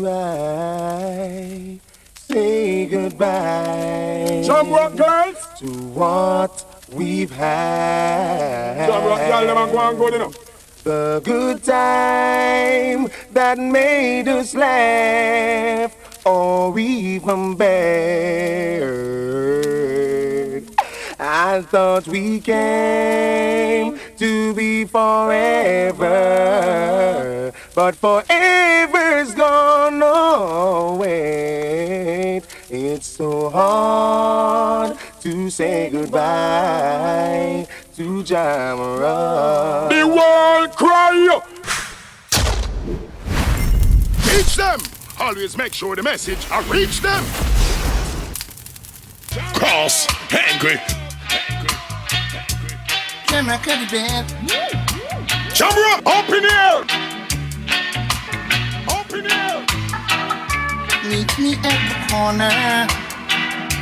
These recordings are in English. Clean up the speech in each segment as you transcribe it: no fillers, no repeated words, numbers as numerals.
I say goodbye. JAMROCK girls to what we've had. JAMROCK girls, them are going good enough. The good time that made us laugh or even bad. I thought we came to be forever, but forever's gone away. It's so hard to say goodbye to JAMROCK. The world cry. Teach them. Always make sure the message I reach them. Cross, angry. JAMROCK at the bed. JAMROCK, open here. Open here. Meet me at the corner.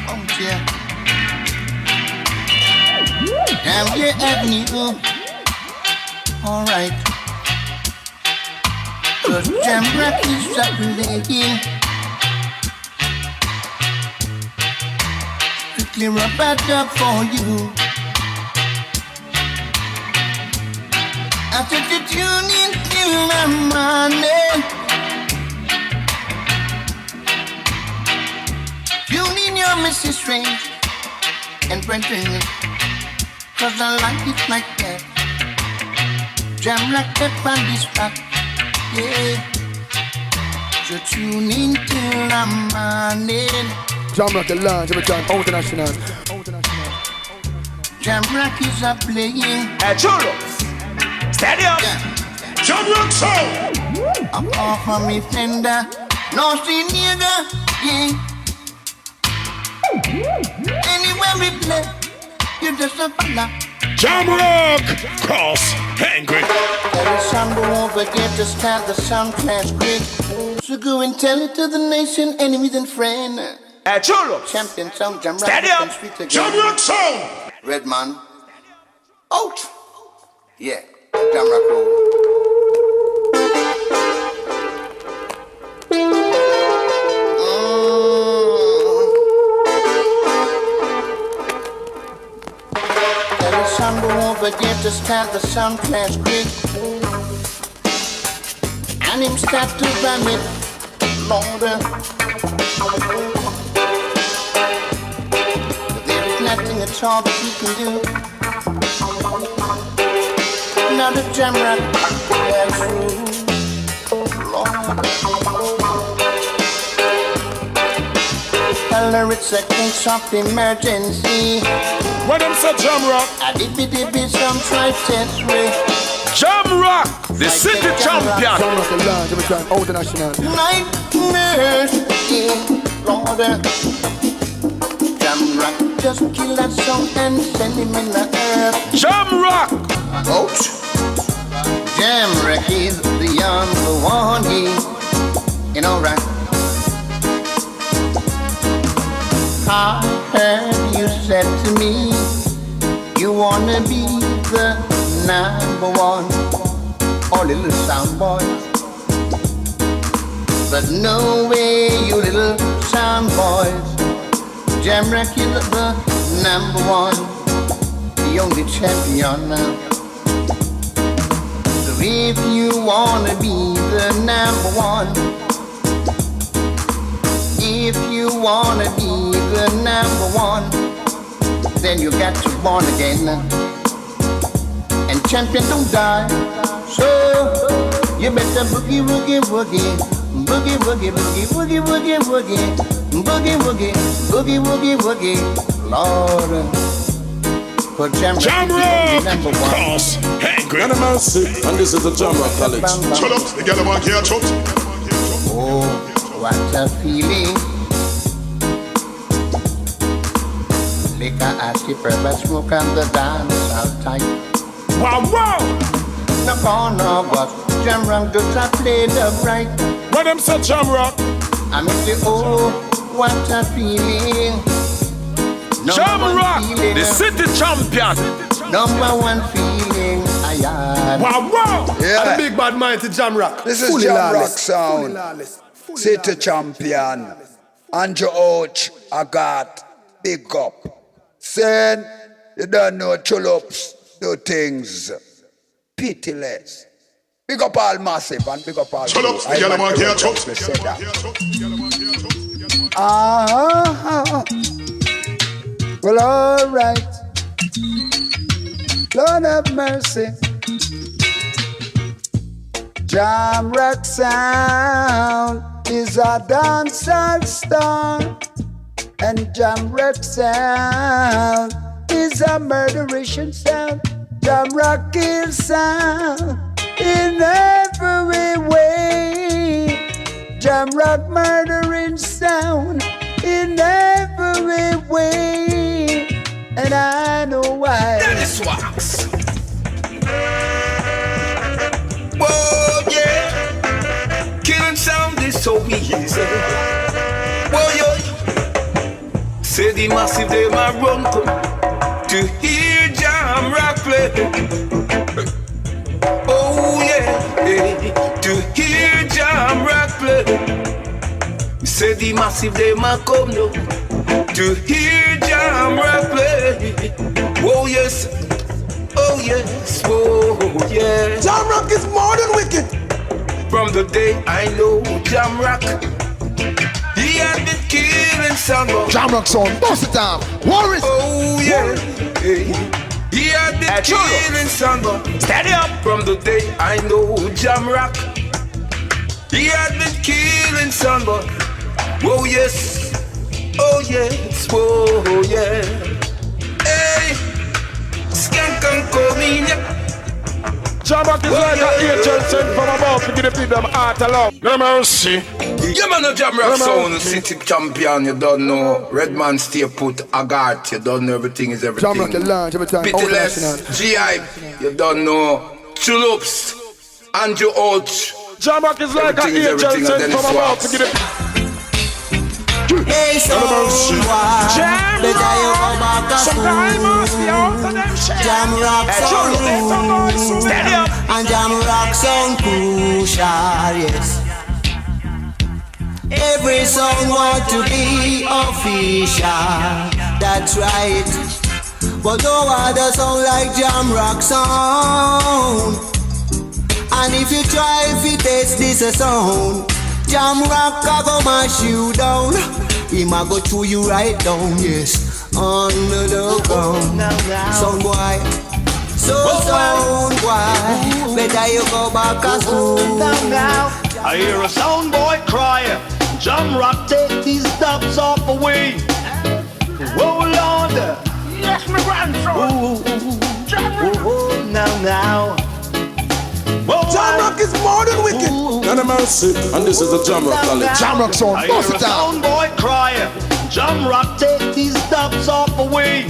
Oh yeah. Down Avenue. Alright. Cause JAMROCK is up playing. Quickly rub it up for you. After the tune in till the morning. Tune in your Mrs. Strange and brethren. Cause I like it like that. JAMROCK up on this spot. Yeah. So tune in till the morning. JAMROCK launch every time international. JAMROCK is a playing. CHULLUPS. Steady up. JAMROCK Sound. I'm off of me fender. No see nigga. Yeah. Anywhere we play, you just a fella. JAMROCK, cross, angry. There is some won't forget to start the sound class quick. So go and tell it to the nation, enemies and friends. CHULLUPS. Champion sound, JAMROCK. Steady up. JAMROCK Sound. Redman. Out. Yeah. JAMROCK roll. Won't forget to start the sound class quick. And him start to run it longer. But there is nothing at all that you can do. Now the JAMROCK is through. Lord. Tell her it's a case of emergency. What them say, JAMROCK? I dibby some try test with JAMROCK, the city champion. JAMROCK launch every time international. nightmares in Florida. JAMROCK just kill that song and send him in the earth. JAMROCK. Ouch. JAMROCK is the number one. You know, right? I heard you said to me you wanna be the number one, oh little sound boy. But no way, you little sound boys. JAMROCK is the number one, the only champion now. So if you wanna be the number one, if you wanna be the number one, then you got to born again. And champion don't die. So you better boogie woogie woogie, boogie woogie boogie woogie woogie woogie, boogie woogie boogie woogie woogie, Lord. For JAMROCK, number one. Cross, angry. And a man sick, and this is the JAMROCK College. CHULLUPS, the girl want here, CHULLUPS. Oh, what a feeling. Liquor, icy, purple smoke, and the dance outside. Wow, wow. No corner, but JAMROCK does not play the right. What them say, JAMROCK? I mean the oh, what a feeling. JAMROCK, the city champion. Number one feeling I had. Wow, wow. Yeah. And the big bad mighty JAMROCK. This is Fully JAMROCK lawless. Sound. Fully lawless. City champion. Andrew Ouch, I got big up. Saying you don't know CHULLUPS do things pitiless. Big up all massive and big up all CHULLUPS, the yellow man can't chop. Well, alright. Lord have mercy. JAMROCK Sound is a dancehall star, and JAMROCK Sound is a murderation sound. JAMROCK is sound in every way. JAMROCK murdering sound in every way, and I know why. Dennis Wax. Whoa, yeah. Killing sound is so easy. Whoa, yo. Say the massive they might run come to hear JAMROCK play. Oh, yeah, to hear JAMROCK play. Say the massive they might come no to hear JAMROCK play. Oh, yes. Oh yes, oh yes. JAMROCK is more than wicked. From the day I know JAMROCK, he had been killing someone. JAMROCK Sound, bust it down. Warris. Oh yeah, he had been killing someone. Steady up. From the day I know JAMROCK, he had been killing someone. Oh yes, oh yes, oh yeah. Hey. Skank and coming, JAMROCK is like an angel sent from above to give the people them heart along. No mercy. Yeah, man, no JAMROCK Sound, city champion, you don't know. Redman stay put, Agarth, you don't know everything is everything. JAMROCK the launch every time. Pitiless, GI, you don't know. CHULLUPS, Andrew Ouch. JAMROCK is like an angel sent from above to give the Hey, so better you go back to school. JAMROCK Sound and JAMROCK Sound crucial, yes. Every song want to be official, that's right. But no other sound like JAMROCK Sound. And if you try to taste this a sound, JAMROCK a go mash you down. He ma go chew you right down, yes, under the ground. Sound boy, sound boy, better you go back to school. I hear a sound boy cry, JAMROCK take these dubs off away. Oh Lord, yes my grandson. Now. JAMROCK is more than wicked. None of mercy, and this is the JAMROCK College. JAMROCK Sound, bust it down. Sound boy cry, JAMROCK take these dubs off away.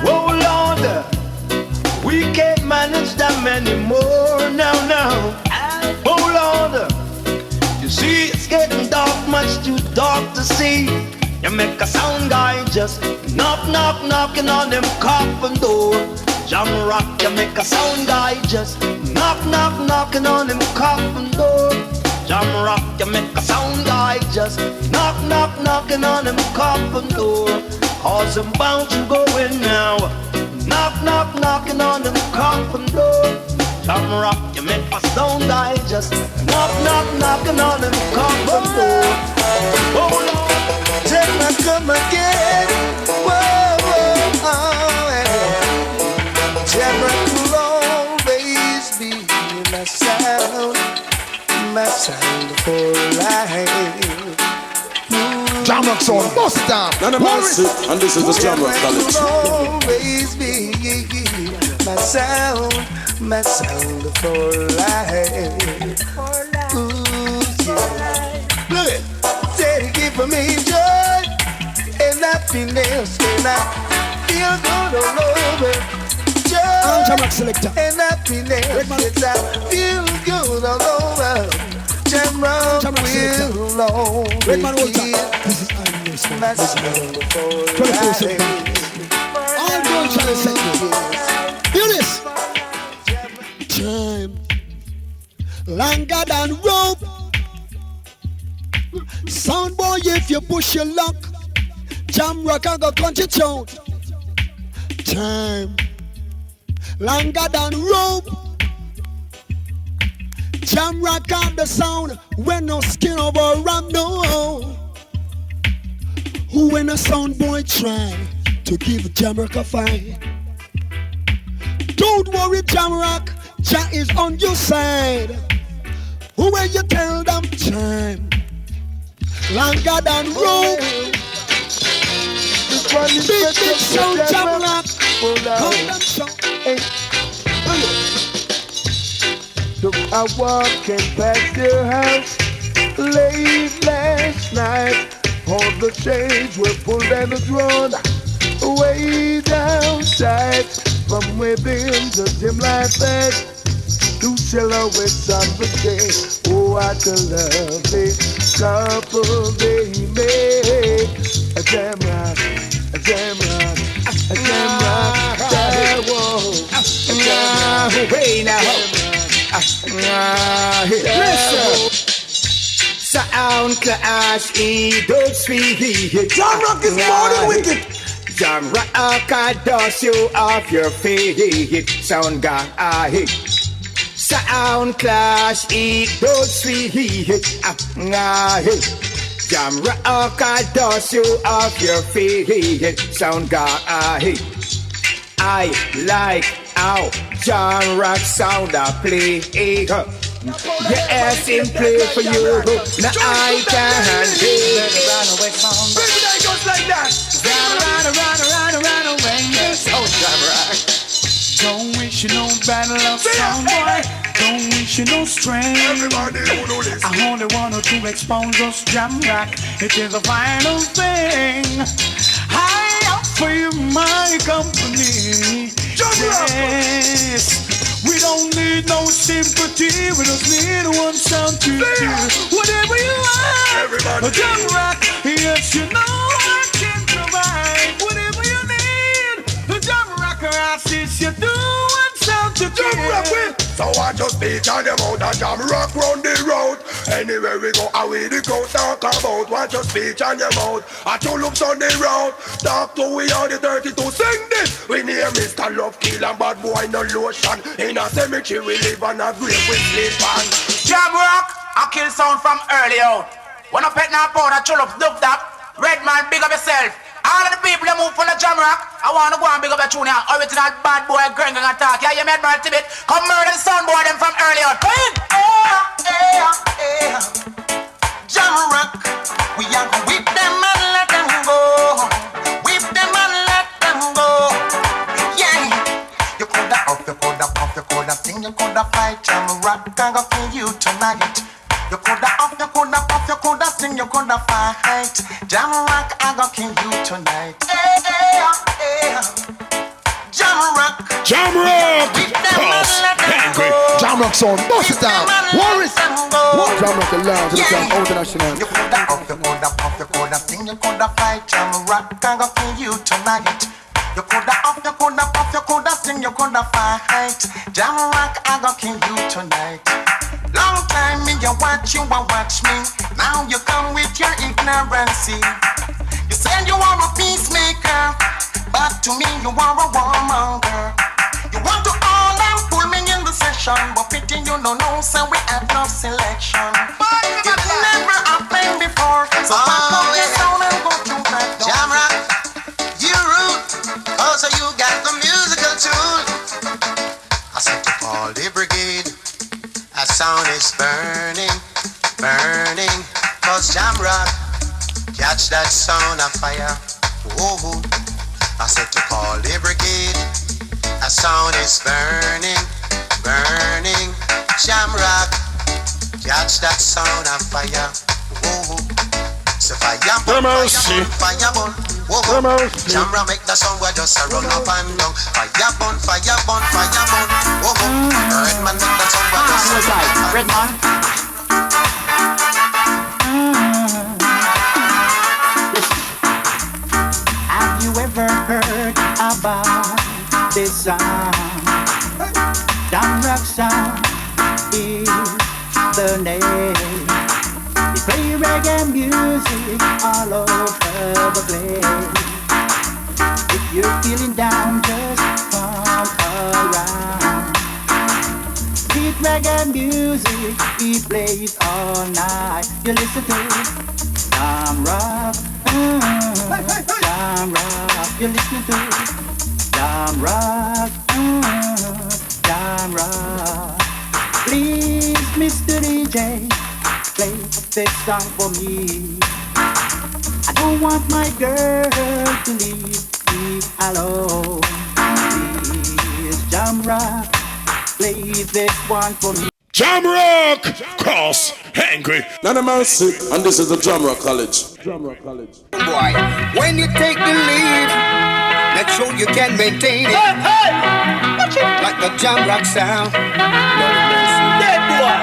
Oh Lord, we can't manage them anymore now. Oh Lord, you see it's getting dark, much too dark to see. You make a sound guy just knocking on them coffin door. JAMROCK, you make a sound guy just knocking on them coffin door. JAMROCK, you make a sound guy just knocking on them coffin door. Cause I'm bound to go in now. Knocking on them coffin door. JAMROCK, you make a sound guy just knocking on them coffin door. Oh Lord, Take my come again. Whoa, JAMROCK will always be my sound for life. JAMROCK Sound, bust it down. None of mercy, and this is the JAMROCK College. Will always be my sound for life. Ooh, yeah. Look it, take it from me, joy and happiness, and I feel good all over. JAMROCK selector. And happiness, yes, I feel good all over. JAMROCK will always be my sound for life. All good channel selector. Hear this. Time longer than rope. Sound boy, if you push your luck, Jamrock I go country tune. Time longer than rope. Jamrock on the sound when no skin over ram no. Who when a sound boy try to give Jamrock a fight? Don't worry, Jamrock, Jah is on your side. Who when you tell them time longer than rope. Big sound, Jamrock. Come them sound. So I walking past your house late last night. All the shades were pulled and drawn way downside. From within the dim light bed to silhouettes on the day. Oh, what a lovely couple they make. A Jamrock, a Jamrock, a Jamrock. That was a Jamrock. Hey now. Listen. Sound clash, don't sweet. Jamrock is more than wicked. Jamrock, I dust you off your feet. Sound guy. Sound clash, don't sweet. Jamrock, I dust you off your feet. Sound guy. I like how Jamrock Sound I play. Yes, in play for you. Now I can do it. Baby, that goes like that. Run away. Oh, Jamrock. Don't wish you no battle of sound boy. Don't wish you no strength. Everybody who know this. I only wanted to expose us, Jamrock. It is a final thing. I offer you my company. Jamrock. Yes. We don't need no sympathy, we just need one sound to do whatever you want. Everybody, Jamrock, yes, you know I can provide whatever you need. The Jamrock artist, you do one sound to do. Jamrock with. So I just speak on them out and Jamrock round the road. Anywhere we go, I will the crowd talk about. Watch your speech on your mouth. I CHULLUPS on the road. Talk to we all the 32. Sing this. We near Mr. Love Kill and bad boy no lotion. In a cemetery we live on a grave we sleep on. Jamrock, I kill sound from early out. When I pet now powder, CHULLUPS, dub that. Red man, big up yourself. All of the people that move from the Jamrock, I want to go and big up the tune here. Original bad boy, Greng and attack. Yeah, you made my Tibet. Come murder the sound boy them from early out. Jamrock, we are gonna whip them and let them go. Whip them and let them go. Yeah, you coulda up, you coulda puff, you coulda sing, you coulda fight. Jamrock, I'm gonna kill you tonight. You coulda up, you coulda puff, you coulda sing, you coulda fight. Jamrock, I'm gonna kill you tonight. Jamrock, Jamrock Sound, bust it down. Warris. Jamrock alone to the sound international. You coulda up, you coulda puff, you coulda sing, you coulda fight. Jamrock, I'm gonna kill you tonight. You coulda up, you coulda puff, you coulda sing, you coulda fight. Jamrock, I'm gonna kill you tonight. Long time me you watch me. Now you come with your ignorancy. You say you are a peacemaker, but to me you are a warmonger. You want to all and pull me in the session, but pity you don't know, so we have no selection. It never happened before, so back up the sound and go to that door. Jamrock, you rude, also you got the musical tool. I said to call the brigade. A sound is burning, burning. Cause Jamrock, catch that sound of fire. Whoa, I said to call the brigade. A sound is burning, burning. Jamrock, catch that sound of fire. Whoa, so fire burn, fire burn. Whoa, Jamrock make the sound where just a run up and down. Fire burn, fire burn, fire burn. Whoa, Red man make the sound where just a run up and down. Red man. Have you ever heard about this sound? Jamrock Sound is the name. It Play reggae music all over the place. If you're feeling down, just come around. Beat reggae music, we play it all night. You listen to JAMROCK, JAMROCK. You listen to JAMROCK, JAMROCK. Please, Mr. DJ, play this song for me. I don't want my girl to leave me alone. Please, JAMROCK, play this one for me. JAMROCK, cross, angry. None of mercy, and this is the JAMROCK College. JAMROCK College. Boy, when you take the lead, make sure you can maintain it. Like the JAMROCK sound. Dead boy.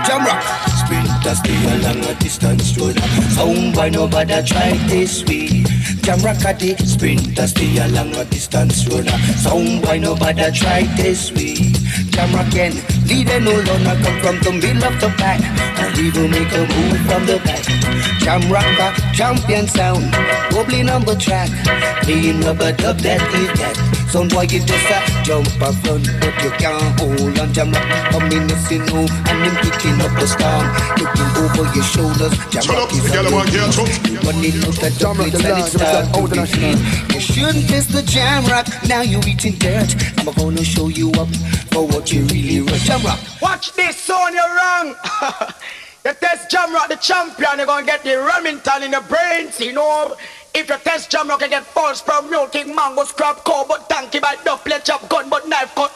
JAMROCK. Sprinters stay along a distance road. Sound by nobody try this way. JAMROCK at the sprinters stay along a distance road. Sound by nobody try this way. JAMROCK can lead and no runner come from the middle of the pack, or even make a move from the back. JAMROCK champion sound, bubbling on the track, playing rubber dub that is that. Sound boy you just a jump up front, but you can't hold on. JAMROCK coming to see no, and him picking up the storm, looking over your shoulders. JAMROCK is a little, but he look at JAMROCK and it start to be clean. You shouldn't miss the JAMROCK, now you're eating dirt. I'm gonna show you up for what you really run. JAMROCK. Watch this, son, you're wrong. You test JAMROCK the champion, you're gonna get the Remington in the brains, you know. If you test JAMROCK, you get false from milking, mango, scrap, cow, but tanky by dubplate, chop, gun, but knife cut.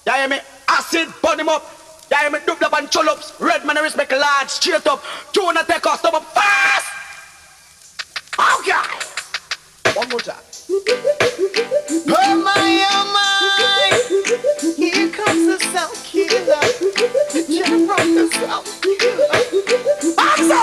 You hear me? Acid, burn him up. You hear me? Double up and CHULLUPS. Red man, respect large, straight up. Tuna take us, stop up fast. Okay. One more time. Oh my, here comes the sound killer. JAMROCK the sound killer.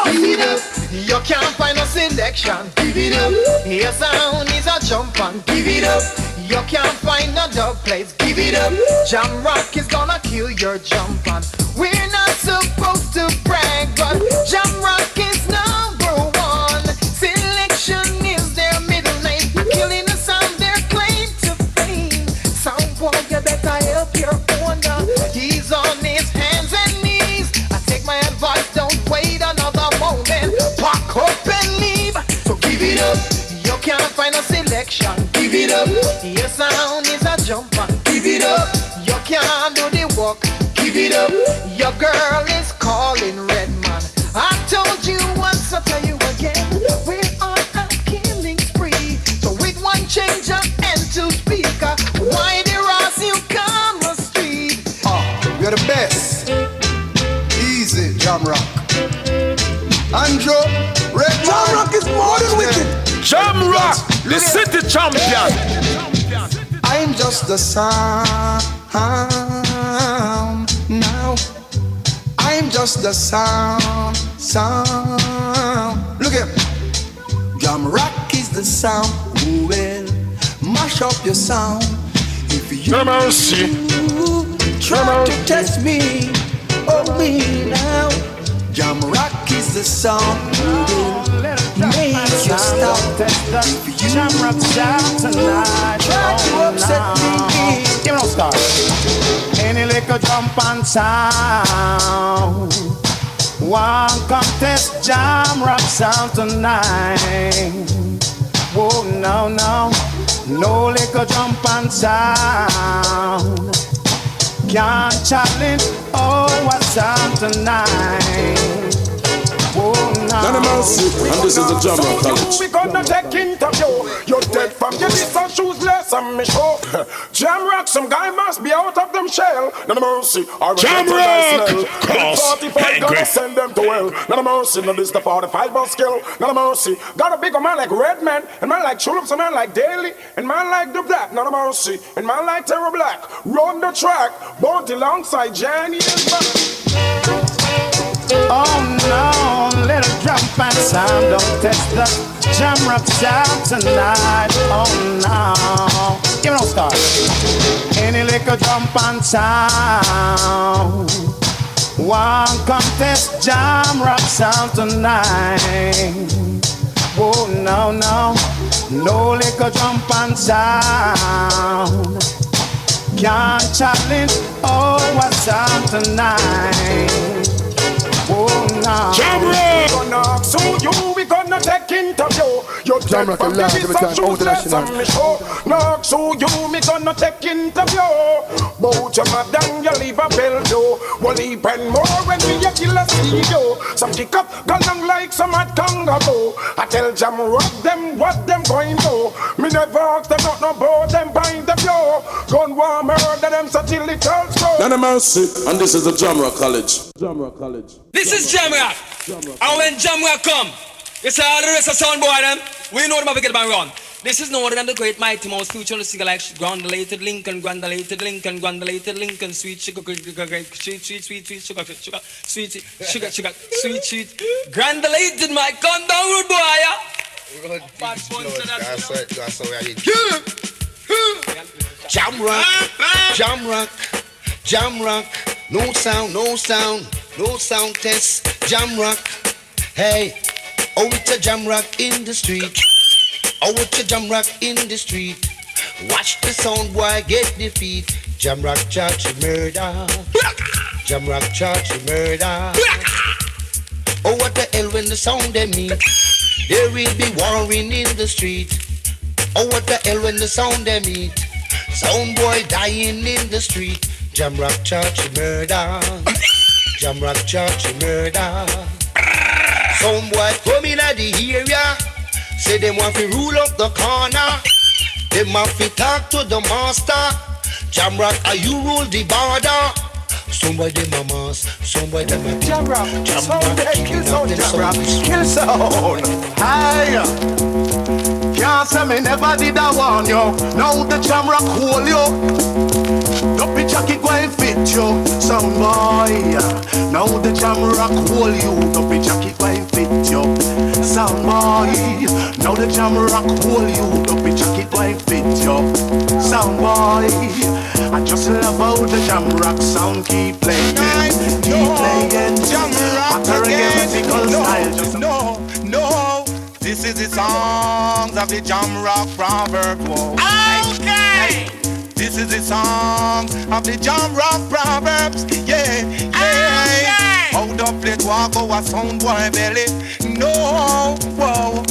Give it up, you can't find a selection. Give it up, your sound is a jump on. Give it up, you can't find no dub plates. Give it up, JAMROCK is gonna kill your jump on. We're not supposed to brag, but JAMROCK is number one. Selection is their middle name, killing the sound their claim to fame. Sound boy, you better help your owner. He's on his hands and knees. I take my advice, don't wait another moment. Pack up and leave. So give it up, you can't find a selection. Give it up, your sound is a jump on. Give it up, you can't do the walk. Give it up, your girl is calling Redman. I told you once, I'll tell you again. We're on a killing spree. So with one changer and two speaker, why the Ross you come a street? You're the best. Easy, JAMROCK. Andrew, Redman. JAMROCK is more than wicked. JAMROCK, the city champion. I'm just the sound now. I'm just the sound. Look at JAMROCK is the sound who will mash up your sound. If you try to test me, oh me now. JAMROCK is the sound who will make you stop. If you JAMROCK sound tonight, try to upset me, give me no start. Any little jump and sound. One contest, JAMROCK sound tonight. Whoa, no, no little jump and sound. Can't challenge all what's sound tonight. Whoa, no. None of mercy, and this is the JAMROCK College. We gonna take interview. You're dead from your distance, shoeless and me show. JAMROCK, some guy must be out of them shell. None of mercy, JAMROCK, cross, 45 gonna send them to hell. None of mercy, no this the 45 bus skill. None of mercy, got a bigger man like Redman, and man like CHULLUPS, and man like Daly, and man like the Black. None of mercy, and man like Terror Black. Run the track, both alongside Johnny and Back. Oh no, little jump and sound. Don't test the JAMROCK sound tonight. Oh no, give me no start. Any little jump and sound. One contest, JAMROCK Sound tonight. Oh, no, no, no liquor jump and sound. Can't challenge, oh, what's on tonight. Oh, no. JAMROCK! We gonna sue you, we gonna take interview. You're JAMROCK and live every time, international. Knock sue you, me gonna take interview. Bout your madam, you leave a bell door. We'll even more when we a kill a CEO. Some kick up, go down like some mad kangaroo. I tell JAMROCK them what them going to. Me never ask them not no about them behind the floor. Gun war murder them so till it all slow. None of mercy, and this is the JAMROCK College. JAMROCK College. This is JAMROCK. And when JAMROCK come, you say all the rest of sound boy them, we know them have to get them run. This is no other than the great mighty most futuristic like granulated Lincoln, sweet sugar, sweet, granulated my gun down road boy. JAMROCK, no sound test, JAMROCK, hey, oh it's a JAMROCK in the street, oh it's a JAMROCK in the street, watch the sound boy get defeat, JAMROCK charge murder, JAMROCK charge murder, oh what the hell when the sound they meet, there will be warring in the street, oh what the hell when the sound they meet, sound boy dying in the street, JAMROCK charge murder, JAMROCK charge murder. Some boy come in at the area, say they want to rule up the corner. They want to talk to the master. JAMROCK, are you rule the border? Some boy them a mass, some boy them a JAMROCK, kill sound, JAMROCK, kill sound. Hi. Can't say me never did I warn you. Now the JAMROCK hold you. Don't be jacket going fit you, some boy. Now the JAMROCK hold you. Don't be jacket going fit you, some boy. Now the JAMROCK hold you. Don't be jacket going fit you, some boy. I just love how the JAMROCK sound keep playing, keep playing. JAMROCK again. No. This is the songs of the JAMROCK proverb. Okay. This is the song of the JAMROCK proverbs. Yeah. How the plate walk over sound boy belly. No. Whoa.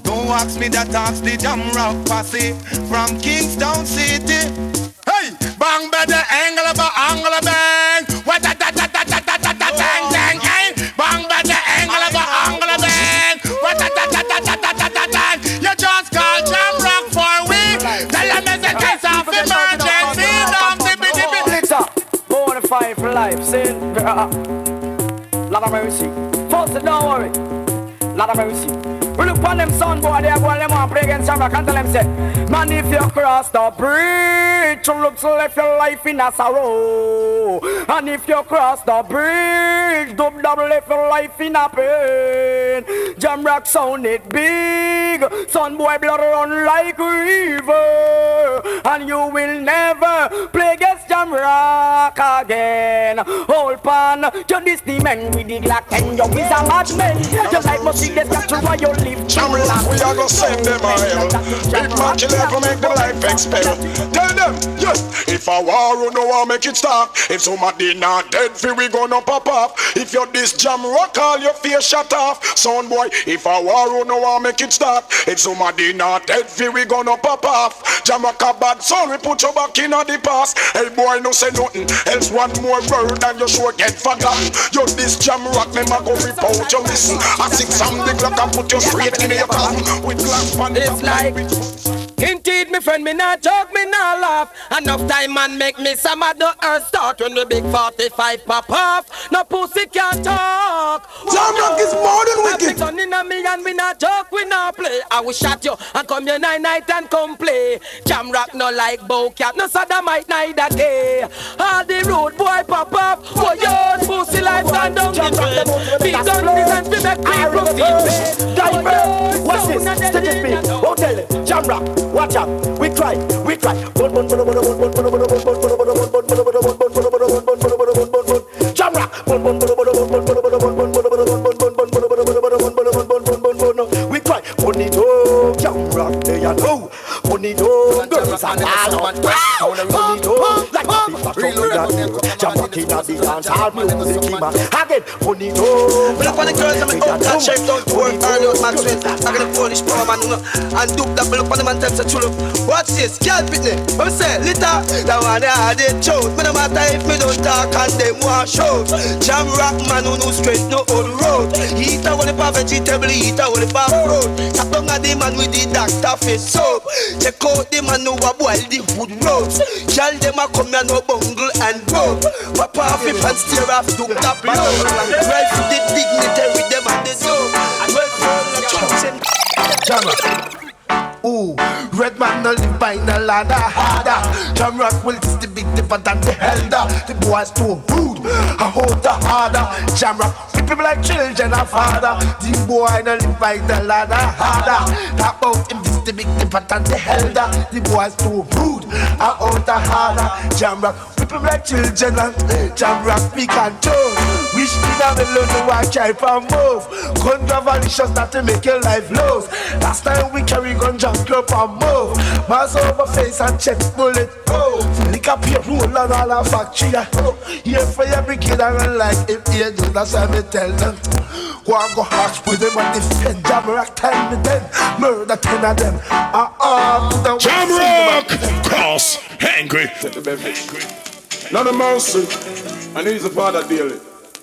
Don't ask me that, ask the JAMROCK posse from Kingston City. Hey, bang better angle bang. What da dang. Bang better angle bang. What da dang. You just call JAMROCK for we. Tell them it's a case of emergency. Born and fight for life, sin. Lot of mercy. First, don't worry. Lot of mercy. We look on them son boy, they go and them want play against JAMROCK and tell them say, man if you cross the bridge, CHULLUPS left your life in a sorrow. And if you cross the bridge, double left your life in a pain. JAMROCK sound it big, son boy blood run like river. And you will never play against JAMROCK again. Hold pan, you this the man with the Glock and you is a madman. Just like must see this capture why you live. JAMROCK, we are gonna send them a hell. Big man kill to make the life expel. Tell them, yes, if a war you know I make it stop. If somebody not dead fi we gonna pop up. If you're this JAMROCK, all your face shut off. Son boy, if a war you know I make it stop. If somebody not dead fi we gonna pop off. JAMROCK a bad son, we put you back in the past. Hey boy, no say nothing. Else one more word and you sure get forgotten. You this JAMROCK, me ma go rip out your listen. I sing some the Glock and put you straight in your palm. With Glock on it's like indeed, me friend, me not joke, me not laugh. Enough time man make me some of the earth start when the big 45 pop off. No pussy can't talk. JAMROCK is more than wicked. Gun in a me and we not joke, we not play. I will shot you and come here night and come play. JAMROCK no like bowcat, no sodomite neither day. All the road boy pop off. Oh yo, pussy life stand down the bed. Big gun is and we make people feel bad. What's this? Stage speed. Hotel. JAMROCK. Watch out. We cry. JAMROCK. bun. We cry, money dog, Jamrock, they are no. Money dog, girls and all out. Money dog, like a big fat Jamrock in the dance, all music in my again. Money dog. But up on the girls, I'm out that shape, don't work, earn out my strength. I got a Polish power man, and dupe that bill up on the man, tell Chullup. Watch this, girl fitness. I'm say, Lita, that one I did choke. Me no matter if me don't talk and them wash out. Jamrock man who no straight, no old road. Eat a whole heap of vegetable, eat a whole heap of fruit. Tap down at the man with the doctor face soap. Check out the man who a boil the wood roads. Girl them a come here no bungle and rope. Papa off if and steer off duke that blow. Drive with the dignitary them and the soap. Well, Jamrock. Ooh, red man no live by no ladder harder. Jamrock will is the big dipper than the elder. The boys too rude, I hold the harder. Jamrock, people like children and father. The boy no live by the ladder harder. Talk about him is the big dipper than the elder. The boys too rude, I hold the harder. Jamrock, people like children and Jamrock we control. Wish me that alone no one try for move. Controversial not to make your life lows. Last time we carry gun jump up and move. Mass over face and check bullet. Oh, lick up your roll and all our factory. Oh, here for every kid I run like if you do. That's why me tell them. Go and go harsh with them and defend. Jamrock tell me then. Murder 10 of them. Jamrock cross angry. None of mercy, and he's the father daily.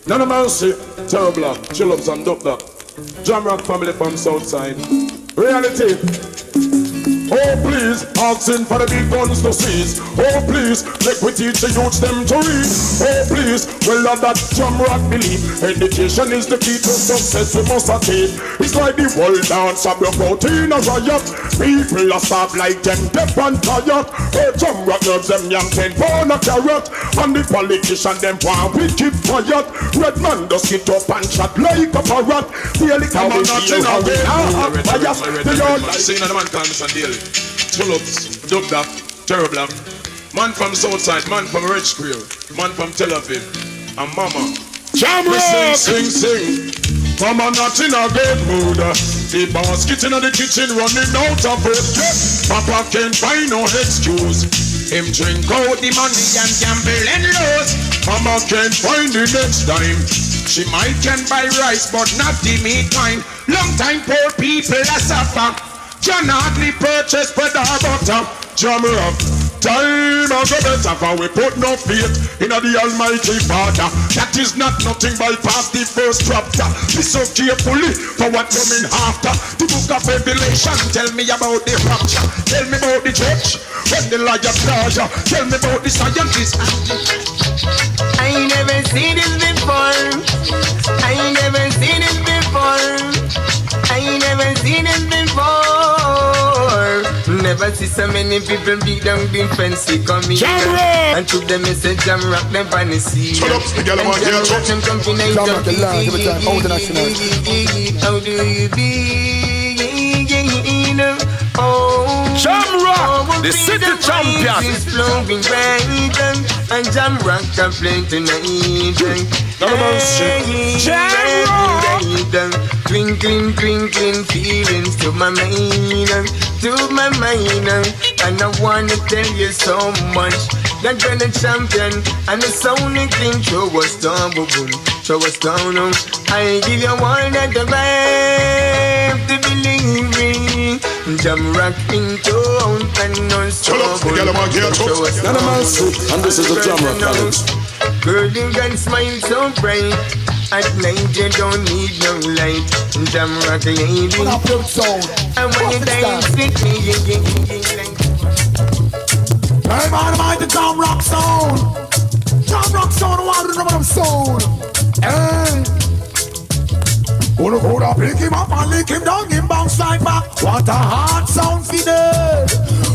None of mercy, terrible, CHULLUPS and dubplate. Jamrock family from Southside. Reality. Oh please, asking for the big guns to seize. Oh please, make we teach the youths them to read. Oh please, well love that Jamrock believe. Education is the key to success we must attain. It's like the world dance of your protein a riot. People are starved like them deaf and tired. Oh Jamrock loves them young 10 pound a carrot. And the politician them want we keep quiet. Red man does get up and shot like a parrot. Daily come on not in a way. Singing on the man called Mr. Daily. CHULLUPS, dubplate, terrible. Man from Southside, man from Red Square, man from Tel Aviv, and Mama. Jamrock! Sing, sing, sing. Mama not in a good mood. The basket in the kitchen running out of it. Papa can't find no excuse. Him drink out the money and gamble and lose. Mama can't find the next dime. She might can buy rice but not the meat kind. Long time poor people a suffer. Can hardly purchase bread or butter. Jamrock, time of the better for we put no faith in the Almighty Father. That is not nothing bypass the first chapter. Listen carefully for what coming after. The book of Revelation tell me about the rapture. Tell me about the church when the liar charge. Tell me about the scientists. I never seen this before. I never seen it before. I never seen it before. Never see so many people beat down the fence come here. And to them is a Jamrock them fantasy. CHULLUPS, the girl want here. Jamrock the line, every time, international. How do you be? Jamrock, the city champion. Is flowing bright and Jamrock can play tonight. Jamrock. Twinkling, twinkling feelings to my mind, and I wanna tell you so much. That you're the champion, and the only thing show us down, show us down. I give you all that the vibe to believe me. Jamrock in town and no trouble. Show us down. And this is the Jamrock College. Girl, you can smile so bright. At night you don't need no light. Jamrock lady. And when you dance with me, I'm on my the Jamrock Sound. Jamrock Sound, what the number sound? Hey. Gonna go to pick him up and lick him down, him bounce like back. What a hard sound for them.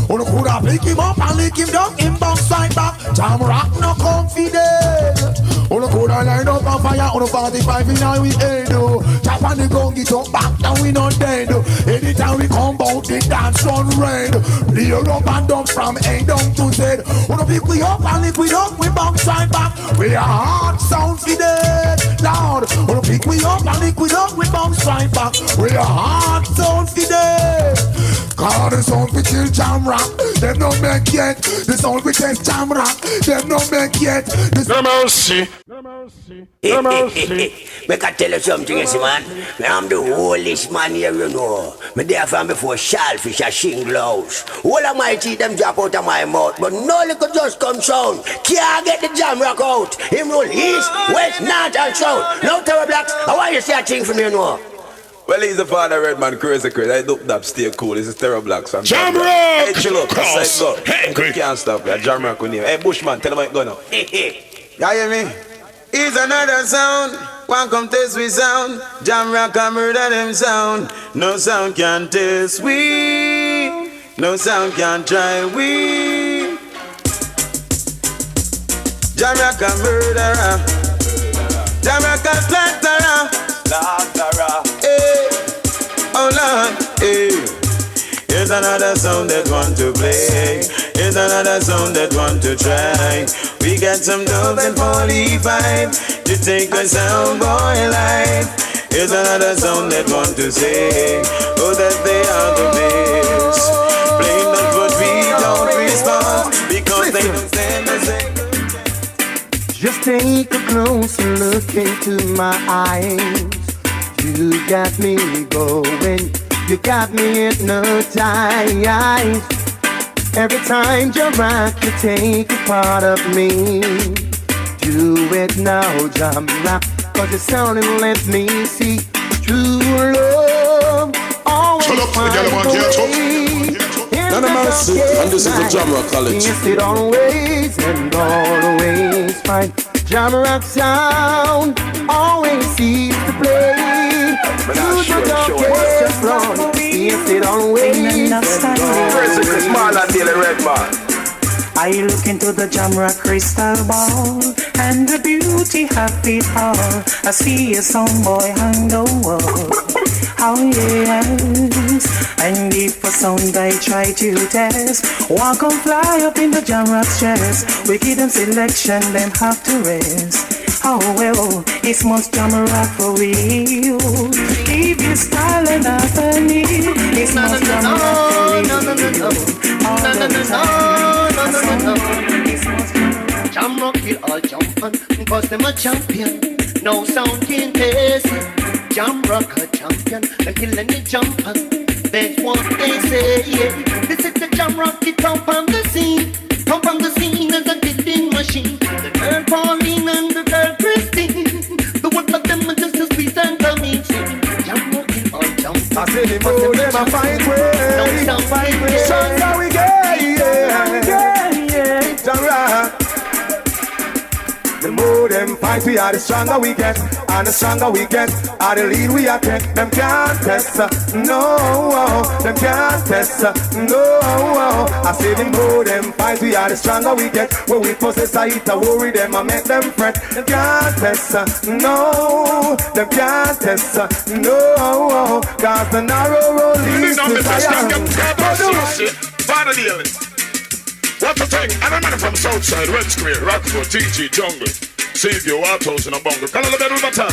Gonna go to pick him up and lick him down, him bounce like back. Jamrock no confident. On a cold and line up on fire, on a 45 in our we head. Chop on the gun, get up back down, we not dead. Anytime we come out, the dance on red. Play up and down from A down to Z. On a pick we up and lick we up, we bounce right back. We are hard sound for dead, loud. On a pick we up and lick we up, we bounce right back. We are hard sound for dead. Call the sound we kill JAMROCK. Them no make yet. The sound we test JAMROCK. Them no make yet. No mercy. Make I tell you something, yes, man. I'm the oldest man here, you know. Me there from before shellfish and shingle house. All of my teeth them drop out of my mouth, but no liquor just come sound. Can't get the JAMROCK out. Him roll east, west, north and south. No terror blocks. How are you say a thing from you, know? Well, he's the father, Redman, crazy. I dope that, stay cool. This is Terror Blacks. JAMROCK! Hey, chill up. That's like go. You can't stop that. JAMROCK with him. Hey, Bushman, tell him how it go now. You hear me? It's another sound. One come test we sound. JAMROCK can murder them sound. No sound can test we. No sound can try we. JAMROCK can murder. JAMROCK can slaughter. Hey, oh Lord, hey. Here's another song that want to play. Here's another song that want to try. We got some dubs and 45 to take a sound boy life. Here's another song that want to say, oh that they are the best. Blame not but we don't respond because they don't stand the same. Just take a closer look into my eyes. You got me going, you got me hypnotized. Every time you rock, you take a part of me. Do it now, JAMROCK, cause your sound and let me see. True love, always find a way. None of mercy, and this is the JAMROCK College. Yes, it always and always find. JAMROCK Sound always seems to play. Through the darkest floor, yes, it always and always. Small and daily Redman. I look into the JAMROCK crystal ball and the beauty of it all. I see a song boy on the wall. Oh yes, and if a sound I try to test, walk on fly up in the JAMROCK's chest. We give them selection, them have to rest. Oh well, it's most JAMROCK for real. If you style and harmony, it's most JAMROCK for real. JAMROCK will all jumpin', cause them a champion. No sound can test it. JAMROCK a champion, them kill any jumper. That's what they say, yeah. This is the JAMROCK, the top on the scene. Top on the scene as a killing machine. The girl Pauline and the girl Christine. The one of them are just as sweet and coming. JAMROCK will all jump. I say them all them a fight way. No sound fight way. Stronger we get, yeah. JAMROCK. The more them fight, we are the stronger we get. And the stronger we get, are the lead we attack. Them can't test, no. Them can't test, no. I say the more them fight, we are the stronger we get. When we possess a hit, I worry them, I make them fret. Them can't test, no. Them can't test, no. Cause the narrow road leads to fire. Father dealing. What the thing? And I'm from Southside, Red Square, Rockford, TG, Jungle. Save your autos in a bungle. Call a better button.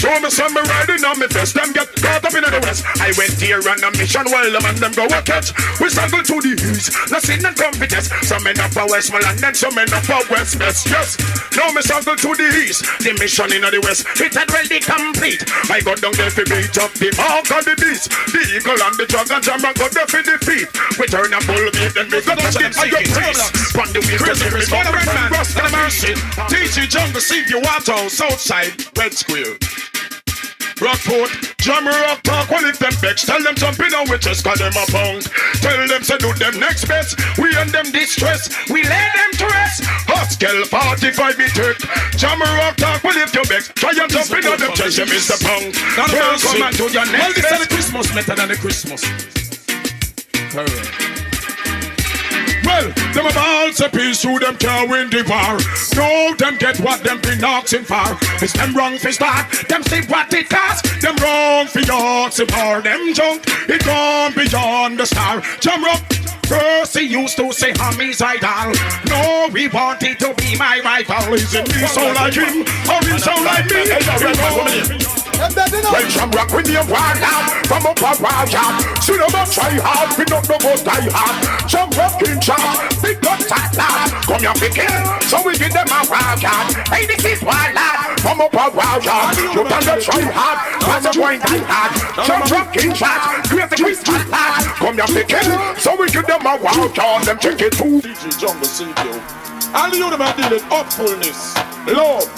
Show me some me riding on me vest. Them get caught up in the west. I went here on a mission while the man them go a catch. We struggle to the east. Nothing and competence. Some men up for Westmoreland and some men up for West West. Yes. Now me struggle to the east. The mission in the west. It had ready complete. I got down there for beat up the mark of the beast. The eagle and the dragon JAMROCK got there for defeat. We turn a bull gate and we got to skip I got priest. From the wheel to the wrist. For the red man, Rust and Mercy. TG Jungle, Save Your Water, Southside, Red Square. Rockford, JAMROCK talk, well if them vex, tell them jumping on with just call them a punk. Tell them say do them next best, we and them distress, we lay them to rest. Hustle 45 be took. JAMROCK talk, well if you vex, try and jumping on them chest, you Mr. Punk. Welcome and to your next well, this best. is the Christmas method than the Christmas. Correct. Well, them a balls a piece through them can't win the war. No, them get what them been asking for. It's them wrong for start, them see what it cost. Them wrong for asking for. Them junk, it gone beyond the star. Jamrock, first he used to say I'm his idol. No, we wanted to be my rival. Isn't he so like him, or he so like me? Well, Jamrock with the war lad from up a war yard. See them a try hard, we don't know about die hard. Jamrock in charge, big gun tight lad. Come here, pick it, so we give them a war yard. Hey, this is war lad from up a war yard. You can try hard, pass a point die hard. Jamrock in charge, create the Christmas lad. Come here, pick it, so we give them a war yard. Them check it too. DJ Jungle CPO. And you them are dealing upfulness, love,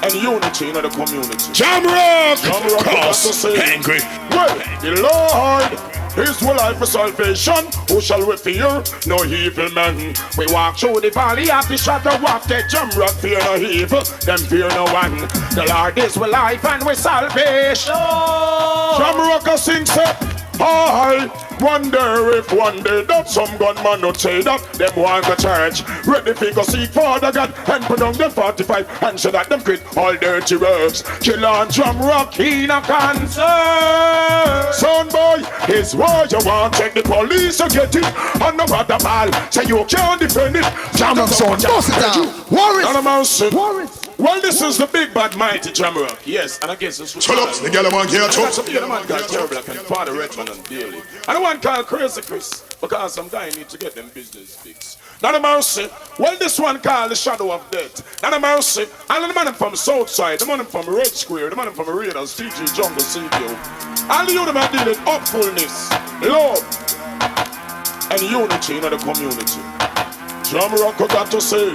and unity in the community. Jamrock, cause angry. Well, the Lord is the life of salvation. Who shall we fear? No evil man. We walk through the valley of the shadow of death. Jamrock fear no evil, them fear no one. The Lord is the life and we salvation. Jamrock sings up. I wonder if one day that some gunman would say that them want to church. Ready for go seek Father God and put on them 45 and so that them quit all dirty works. Kill on Jamrock, he no concern. Son boy, is what you want. Take the police to get it. And no matter ball, say you can't defend it. JAMROCK Sound, bust it down. Warren. Well, this is the big bad mighty Jamrock. Yes, and I guess it's CHULLUPS, the girl man here, Some man called Terrible and Father Redman and Daily. And the one called Crazy Chris, because some guy need to get them business fixed. Not a mercy. Well, this one called the Shadow of Death. Not a mercy. And the man from Southside, the man from Red Square, the man from Raiders, TG Jungle CPO. And you them are dealing upfulness, love, and unity in the community. Jamrock got to say,